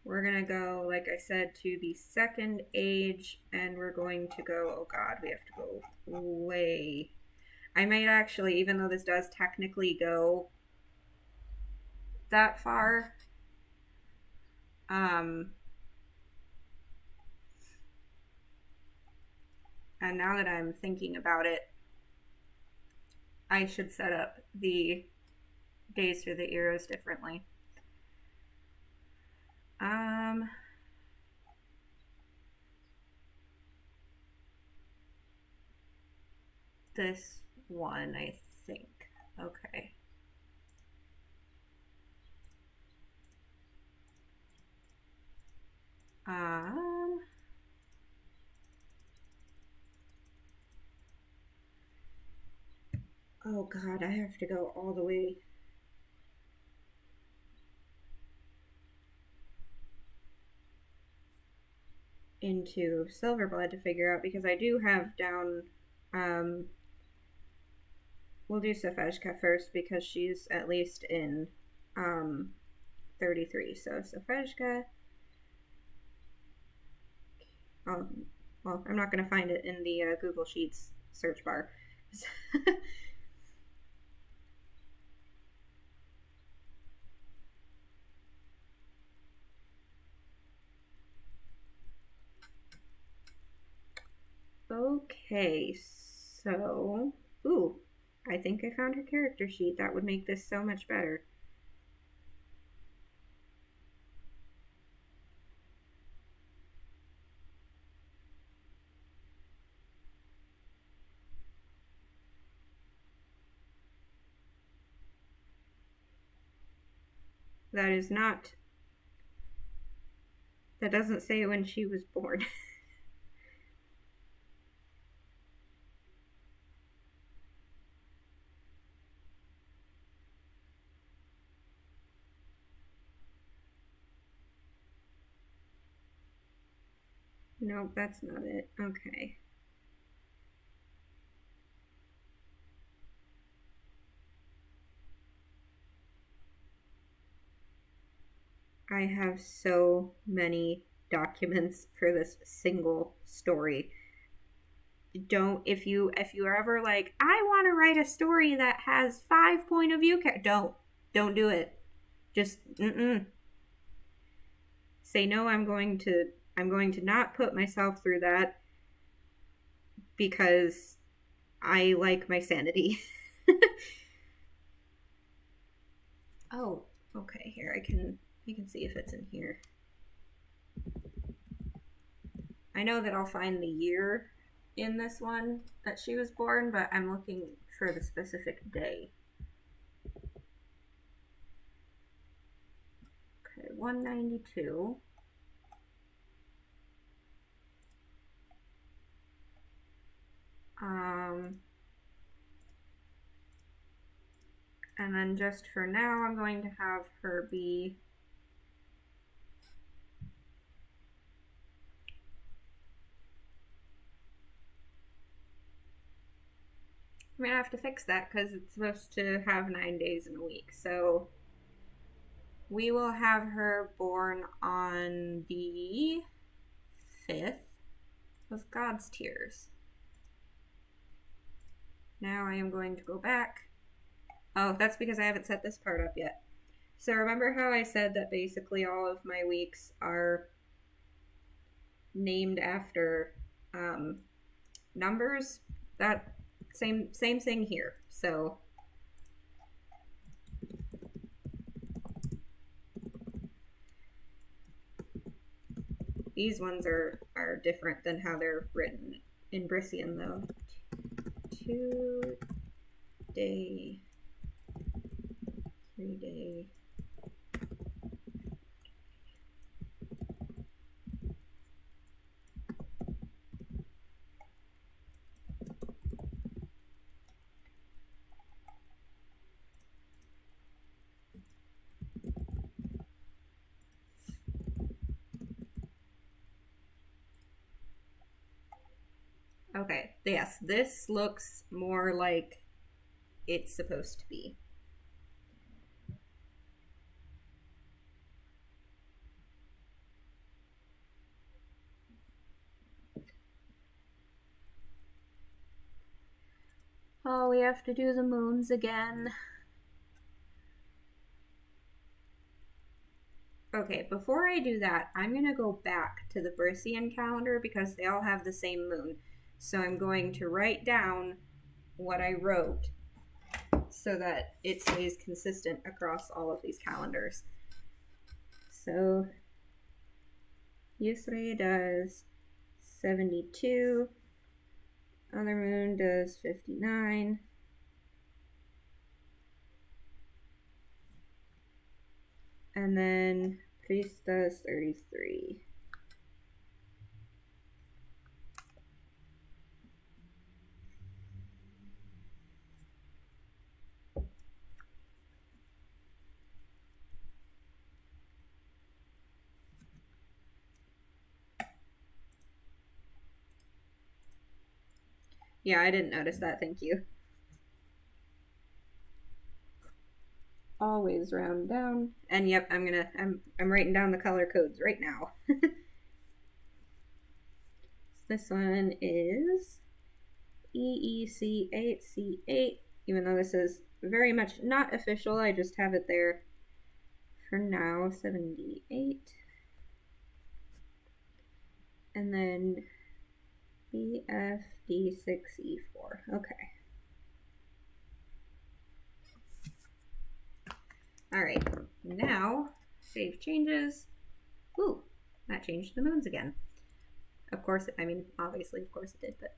We're gonna go, like I said, to the second age, and we're going to go, oh god, we have to go way. I might actually, even though this does technically go that far, and now that I'm thinking about it, I should set up the days for the eras differently. This one, I think. Okay. Oh god, I have to go all the way. Into Silverblood to figure out, because I do have down, we'll do Safeshka first because she's at least in 33. So Safeshka. Oh, well, I'm not going to find it in the Google Sheets search bar. Okay, so, ooh, I think I found her character sheet. That would make this so much better. That is not, that doesn't say when she was born. Nope, that's not it. Okay. I have so many documents for this single story. Don't, if you're ever like, I want to write a story that has 5 point of view, don't do it. Just say no. I'm going to not put myself through that because I like my sanity. Oh, okay, here you can see if it's in here. I know that I'll find the year in this one that she was born, but I'm looking for the specific day. Okay, 192. And then just for now, I'm going to have her be I'm gonna have to fix that because it's supposed to have 9 days in a week. So we will have her born on the 5th of God's Tears. Now I am going to go back. Oh, that's because I haven't set this part up yet. So remember how I said that basically all of my weeks are named after numbers? That same thing here. So these ones are different than how they're written in Brissian though. 2 day, 3 day. Yes, this looks more like it's supposed to be. Oh, we have to do the moons again. Okay, before I do that, I'm going to go back to the Bersian calendar because they all have the same moon. So I'm going to write down what I wrote so that it stays consistent across all of these calendars. So Yusri does 72, other moon does 59, and then priest does 33. Yeah, I didn't notice that, thank you. Always round down. And yep, I'm writing down the color codes right now. This one is EEC8C8, even though this is very much not official, I just have it there for now. 78. And then BFD6E4. Okay. Alright, now save changes. Ooh, that changed the moons again. Of course, I mean, obviously, of course it did, but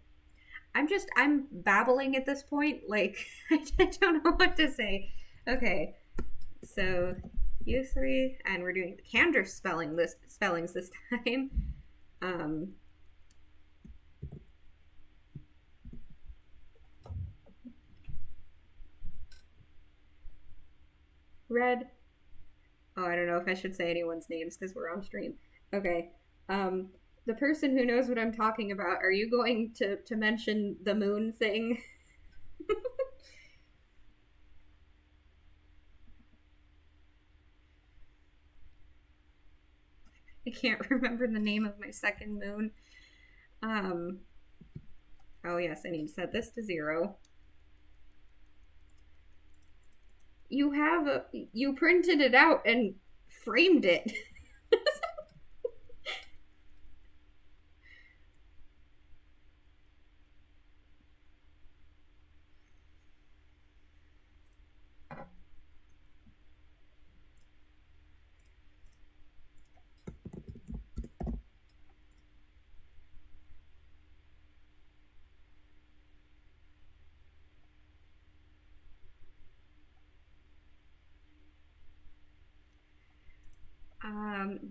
I'm babbling at this point. Like, I don't know what to say. Okay, so U3, and we're doing the Candor spellings this time. Red. Oh, I don't know if I should say anyone's names because we're on stream. Okay. The person who knows what I'm talking about, are you going to mention the moon thing? I can't remember the name of my second moon. Oh yes, I need to set this to 0. You printed it out and framed it.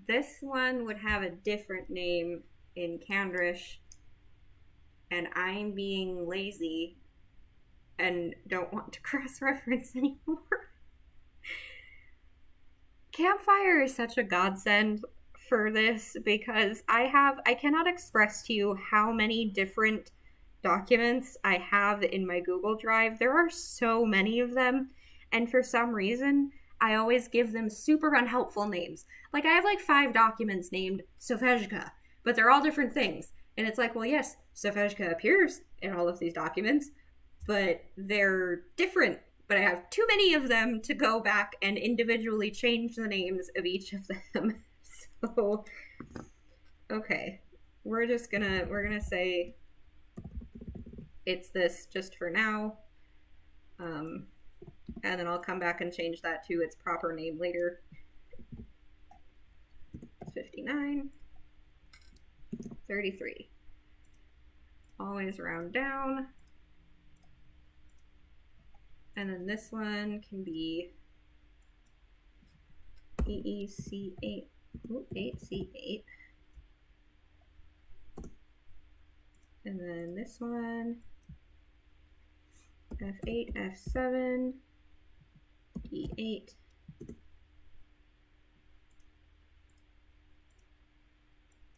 This one would have a different name in Candrish, and I'm being lazy and don't want to cross-reference anymore. Campfire is such a godsend for this because I cannot express to you how many different documents I have in my Google Drive. There are so many of them, and for some reason, I always give them super unhelpful names. Like, I have like 5 documents named Sofejka, but they're all different things. And it's like, well, yes, Sofejka appears in all of these documents, but they're different. But I have too many of them to go back and individually change the names of each of them. So, okay. We're gonna say it's this just for now. And then I'll come back and change that to its proper name later. 59. 33. Always round down. And then this one can be EEC8, 8C8. And then this one, F8, F7, D8.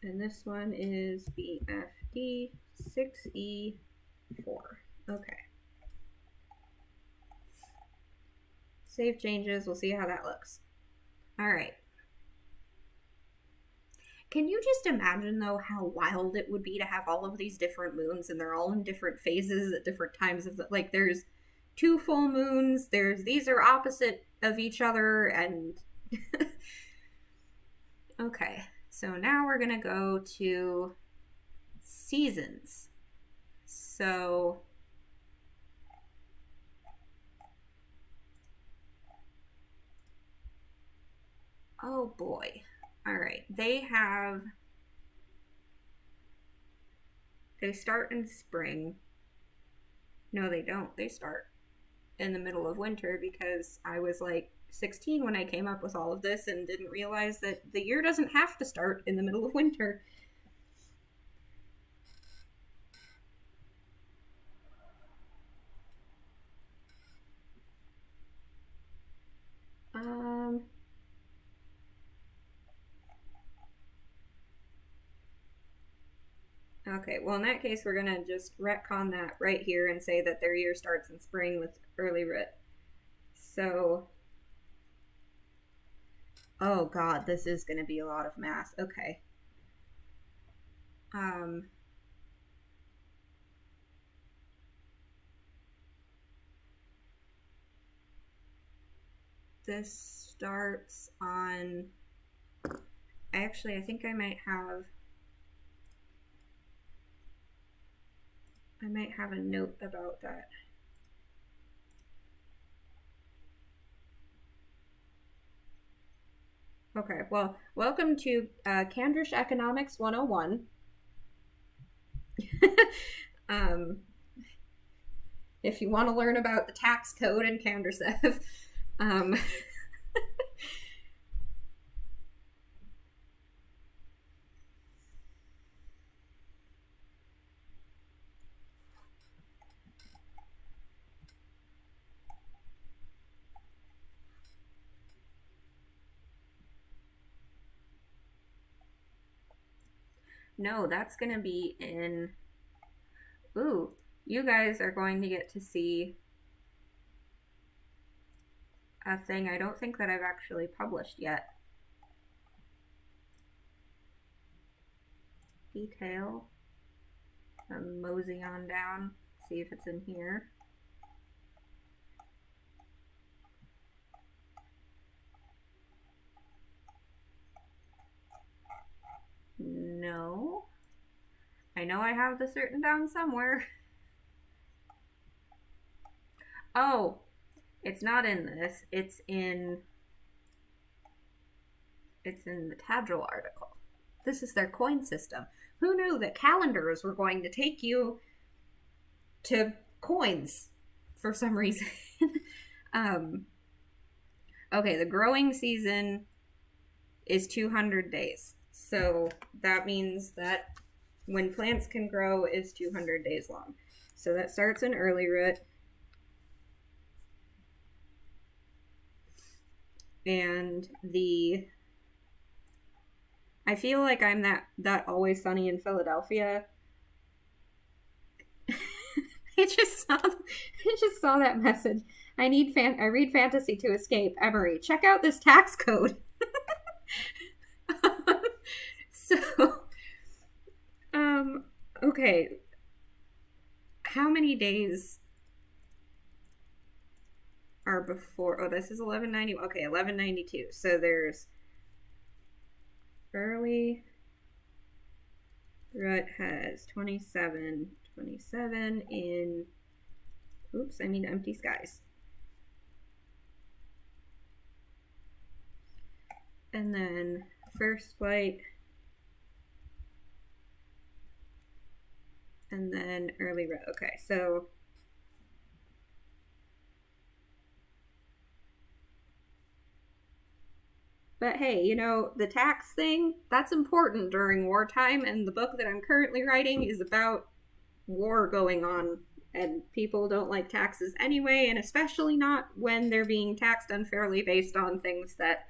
And this one is BFD 6E 4. Okay. Save changes. We'll see how that looks. All right. Can you just imagine, though, how wild it would be to have all of these different moons and they're all in different phases at different times of the, like, there's 2 full moons, these are opposite of each other, and okay, so now we're gonna go to seasons. So oh boy. All right, they start in spring. No, they don't. They start in the middle of winter, because I was like 16 when I came up with all of this and didn't realize that the year doesn't have to start in the middle of winter. Okay, well, in that case, we're going to just retcon that right here and say that their year starts in spring with early writ. So, oh god, this is going to be a lot of math. Okay. This starts on, I think I might have a note about that. Okay, well, welcome to Candrish Economics 101. If you want to learn about the tax code in Candrasev. No, that's going to be in... Ooh, you guys are going to get to see a thing I don't think that I've actually published yet. Detail. Mosey on down. See if it's in here. No. I know I have this written down somewhere. Oh, it's not in this. It's in the Tadril article. This is their coin system. Who knew that calendars were going to take you to coins for some reason? Okay, the growing season is 200 days. So that means that when plants can grow is 200 days long. So that starts in early root. And I feel like I'm that Always Sunny in Philadelphia. I just saw that message. I read fantasy to escape. Emery, check out this tax code. Okay. How many days are before? Oh, this is 1190. Okay, 1192. So there's early rut has 27 in, oops, I mean empty skies. And then first flight, and then early rut. Okay, so but hey, you know, the tax thing, that's important during wartime, and the book that I'm currently writing is about war going on, and people don't like taxes anyway, and especially not when they're being taxed unfairly based on things that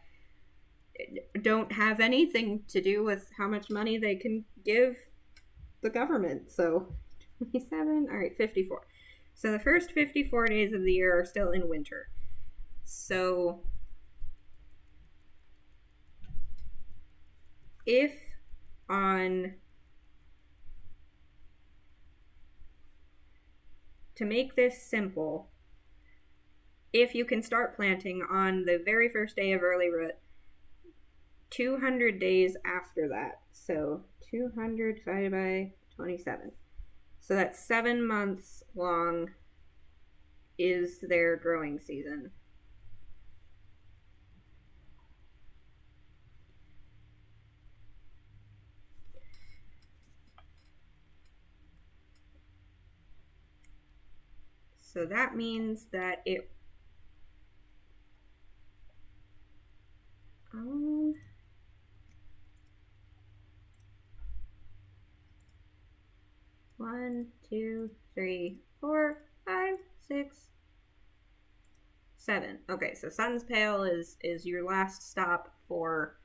don't have anything to do with how much money they can give the government. So 27, all right, 54. So the first 54 days of the year are still in winter. So if on, to make this simple, if you can start planting on the very first day of early root, 200 days after that, so 200 divided by 27. So that's 7 months long is their growing season. So that means that it 1, 2, 3, 4, 5, 6, 7. Okay, so Sun's Pale is your last stop for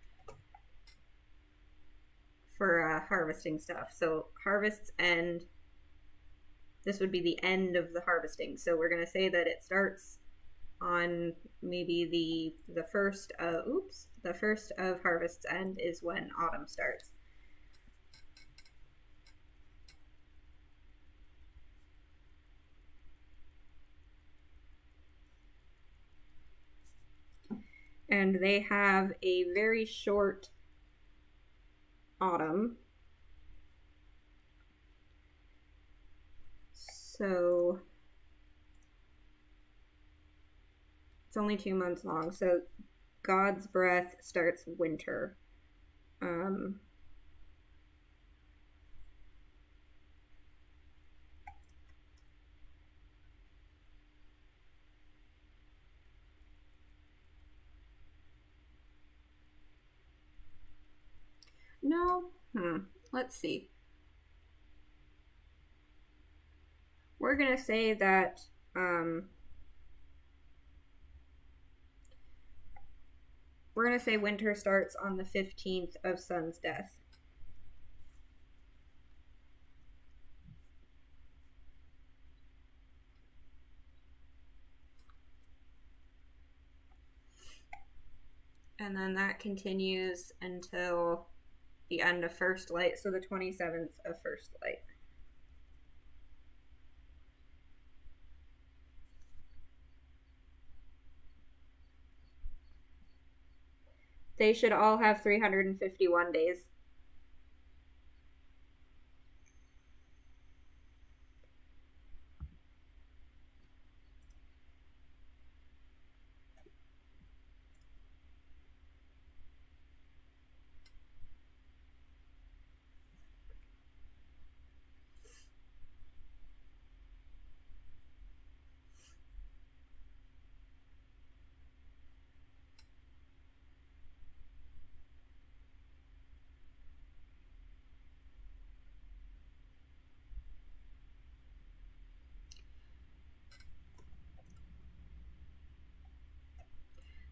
harvesting stuff. So harvests end. This would be the end of the harvesting. So we're gonna say that it starts on maybe the first the first of harvest's end is when autumn starts. And they have a very short autumn. So it's only 2 months long. So God's breath starts winter. No? Let's see. We're going to say that we're going to say winter starts on the 15th of Sun's death. And then that continues until the end of first light, so the 27th of first light. They should all have 351 days.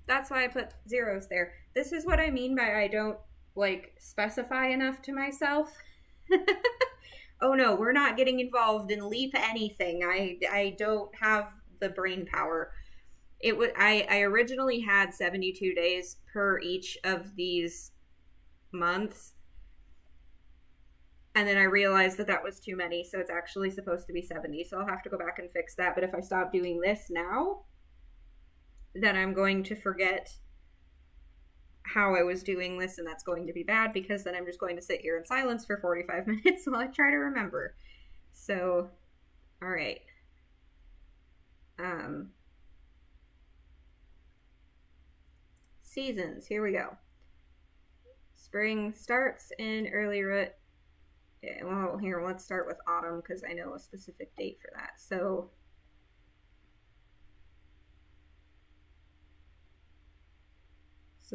That's why I put zeros there. This is what I mean by I don't like specify enough to myself. Oh no, we're not getting involved in leap anything. I don't have the brain power. It was I originally had 72 days per each of these months. And then I realized that that was too many, so it's actually supposed to be 70. So I'll have to go back and fix that. But if I stop doing this now, then I'm going to forget how I was doing this, and that's going to be bad because then I'm just going to sit here in silence for 45 minutes while I try to remember. So, all right. Seasons, here we go. Spring starts in early root. Yeah, well, here, let's start with autumn because I know a specific date for that. So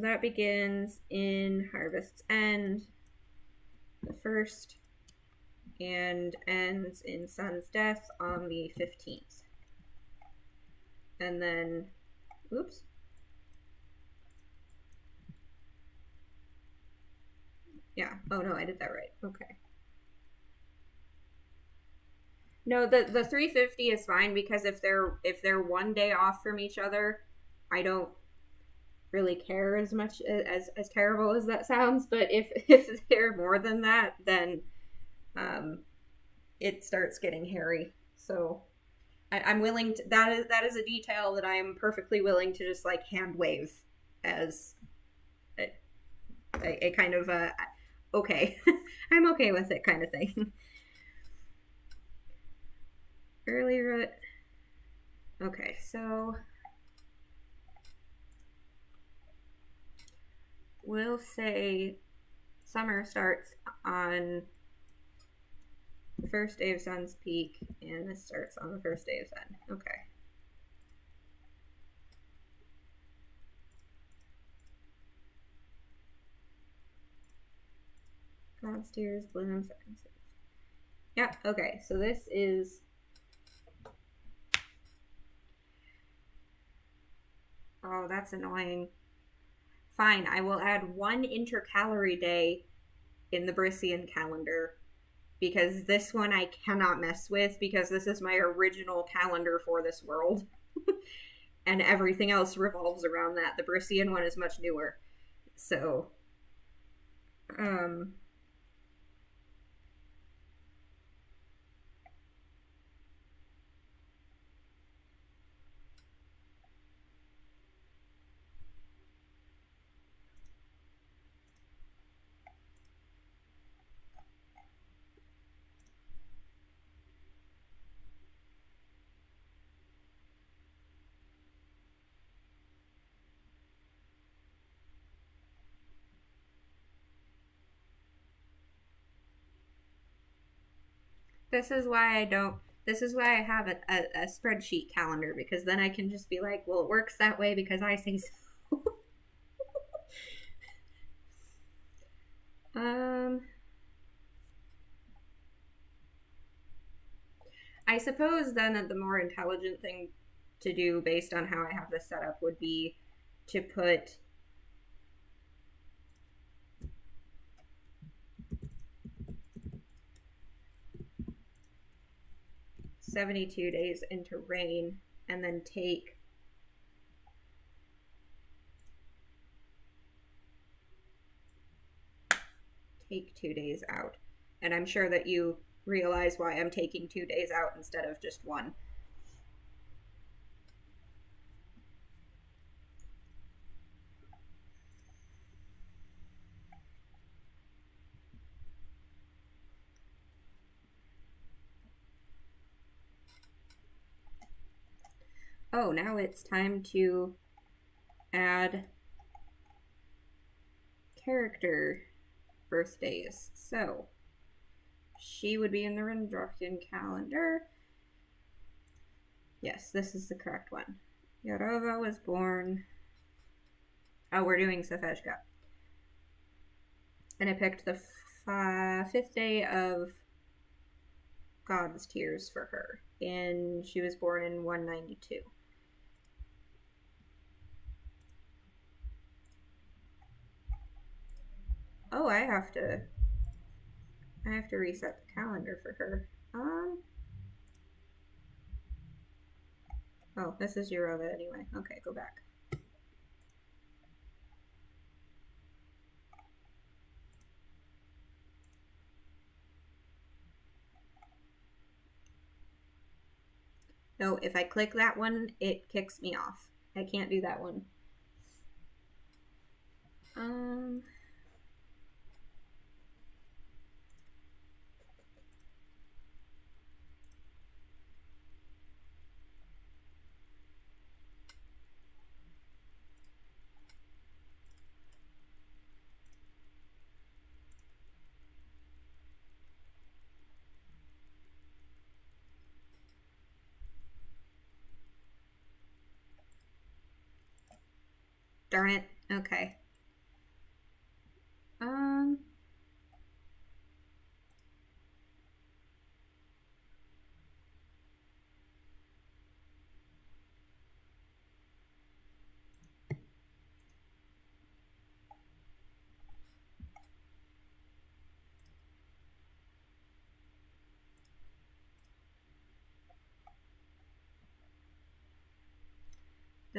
that begins in harvest's end, the 1st, and ends in Sun's death on the 15th. And then, oops. Yeah, oh no, I did that right. Okay. No, the 350 is fine because if they're one day off from each other, I don't really care as much as terrible as that sounds. But if they're more than that, then it starts getting hairy. So I'm willing to that is a detail that I'm perfectly willing to just like hand wave as a kind of okay, I'm okay with it kind of thing. Early root. Okay, so we'll say summer starts on the first day of sun's peak, and this starts on the first day of sun. Okay. God's tears, bloom, second stage. Yeah, okay, so this is oh, that's annoying. Fine, I will add one intercalary day in the Brissian calendar because this one I cannot mess with because this is my original calendar for this world. And everything else revolves around that. The Brissian one is much newer. So, this is why I have a spreadsheet calendar because then I can just be like, well, it works that way because I say so. I suppose then that the more intelligent thing to do based on how I have this set up would be to put "72 days into rain" and then take take 2 days out. And I'm sure that you realize why I'm taking 2 days out instead of just one. Oh, now it's time to add character birthdays. So, she would be in the Rindrokian calendar. Yes, this is the correct one. Yarova was born... Oh, we're doing Safeshka. And I picked the 5th day of God's Tears for her. And she was born in 192. Oh, I have to reset the calendar for her. Oh, this is Eurova anyway. Okay, go back. No, if I click that one, it kicks me off. I can't do that one. Darn it. Okay.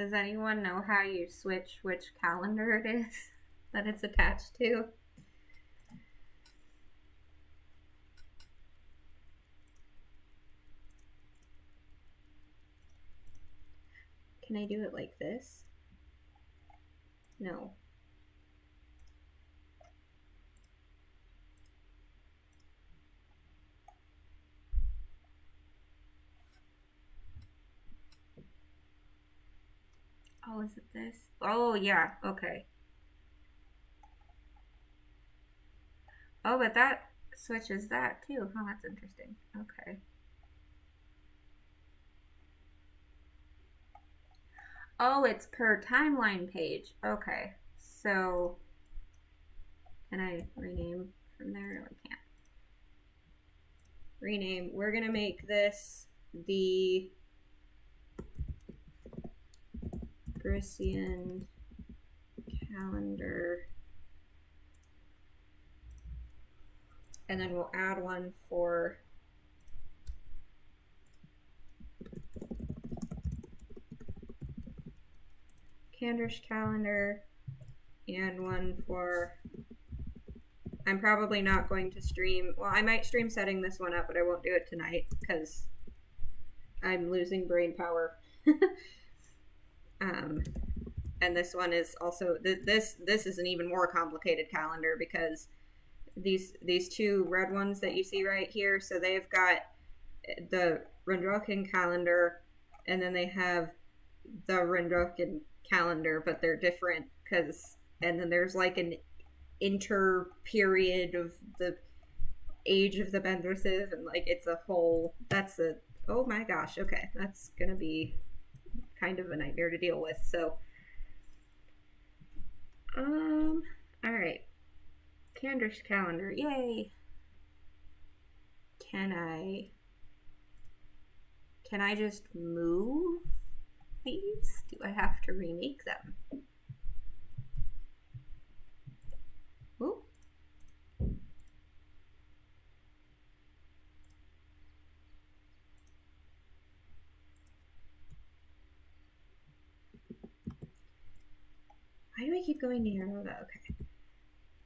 Does anyone know how you switch which calendar it is that it's attached to? Can I do it like this? No. Oh, is it this? Oh, yeah, okay. Oh, but that switches that too. Oh, that's interesting. Okay. Oh, it's per timeline page. Okay. So, can I rename from there? No, I can't. Rename. We're going to make this the Grecian calendar. And then we'll add one for Candish calendar and one for, I'm probably not going to stream, well, I might stream setting this one up, but I won't do it tonight because I'm losing brain power. And this one is also, this is an even more complicated calendar because these two red ones that you see right here, so they've got the Rendroken calendar and then they have the Rendroken calendar, but they're different because, and then there's like an inter period of the age of the Bendrisiv, and like it's a whole, that's a, oh my gosh, okay, that's gonna be kind of a nightmare to deal with. So all right, Candish calendar, yay. Can I just move these? Do I have to remake them? Ooh. Why do I keep going to Yarova? Okay.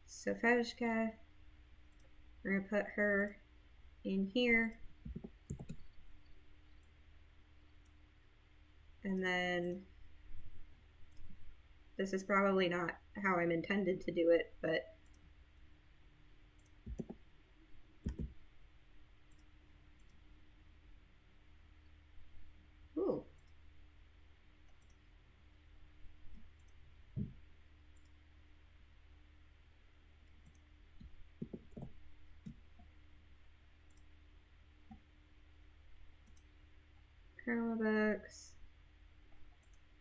So Fetishka, we're gonna put her in here. And then this is probably not how I'm intended to do it, but ooh. Chroma books,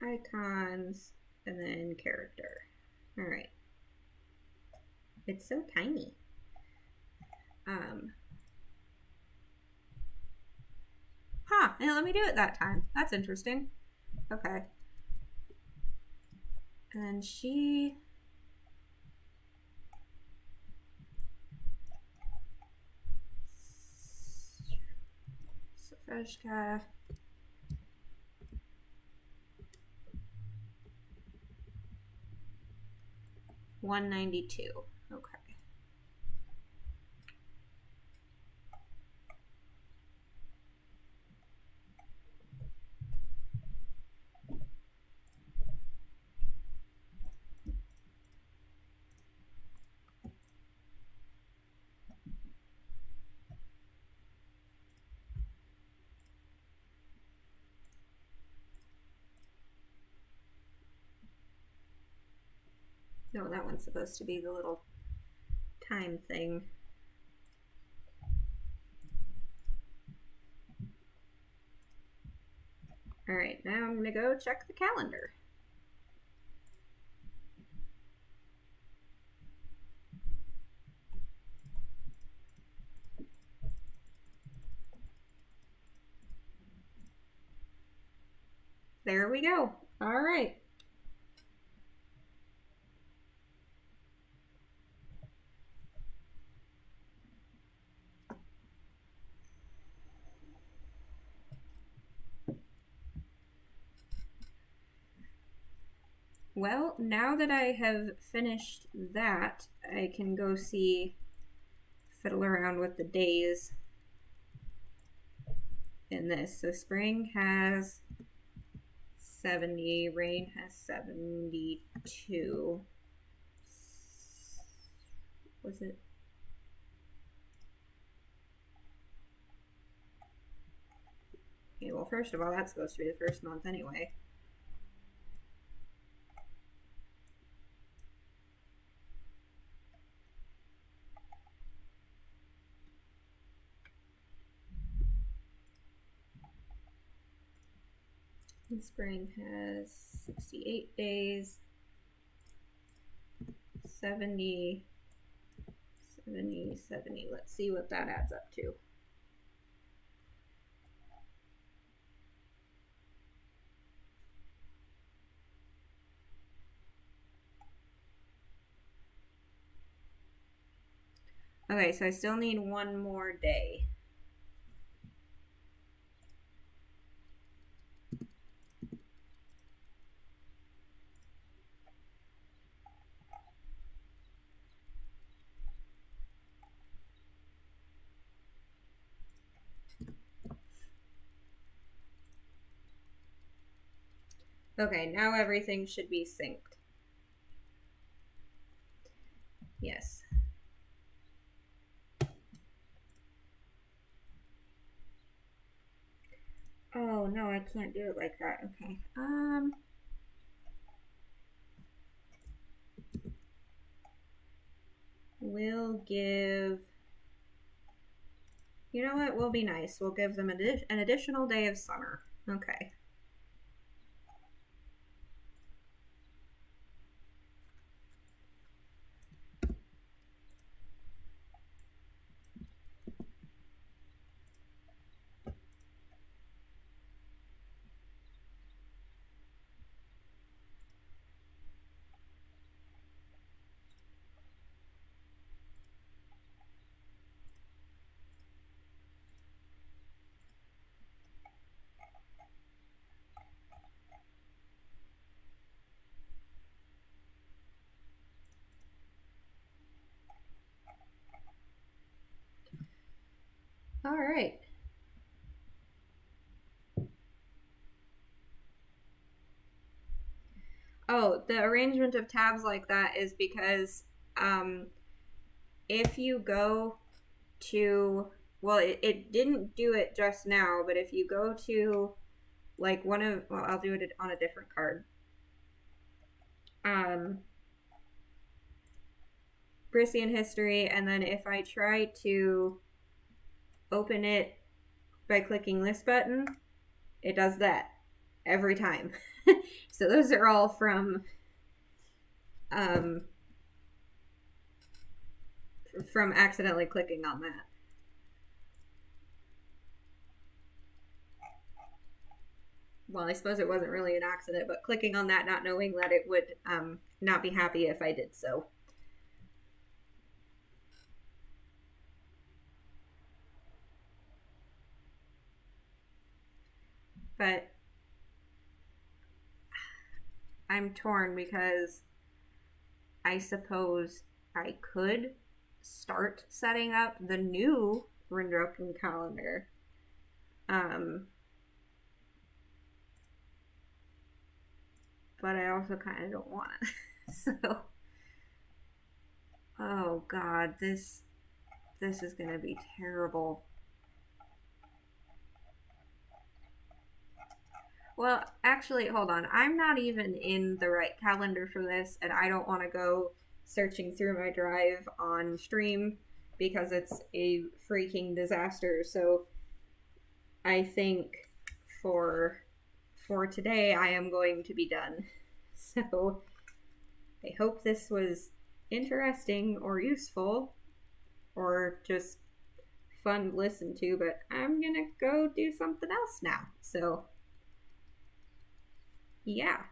icons, and then character. All right. It's so tiny. Huh, and let me do it that time. That's interesting. Okay. And she, Sofeshka, 192. Okay. No, that one's supposed to be the little time thing. All right, now I'm gonna go check the calendar. There we go. All right. well, now that I have finished that, I can go fiddle around with the days in this. So spring has 70, rain has 72. Was it? Okay, well, first of all, that's supposed to be the first month anyway. And spring has 68 days, 70, 70, 70. Let's see what that adds up to. Okay, so I still need one more day. Okay, now everything should be synced. Yes. Oh, no, I can't do it like that. Okay. We'll give... You know what? We'll be nice. We'll give them an additional day of summer. Okay. All right. Oh, the arrangement of tabs like that is because if you go to, well, it didn't do it just now, but if you go to like well, I'll do it on a different card. Brissian history, and then if I try to open it by clicking this button, it does that every time. So those are all from accidentally clicking on that. Well, I suppose it wasn't really an accident, but clicking on that, not knowing that it would not be happy if I did so. But I'm torn because I suppose I could start setting up the new Rindroken calendar. But I also kind of don't want it. So, oh god, this is gonna be terrible. Well, actually, hold on. I'm not even in the right calendar for this, and I don't want to go searching through my drive on stream because it's a freaking disaster. So I think for today, I am going to be done. So I hope this was interesting or useful or just fun to listen to, but I'm gonna go do something else now. So yeah.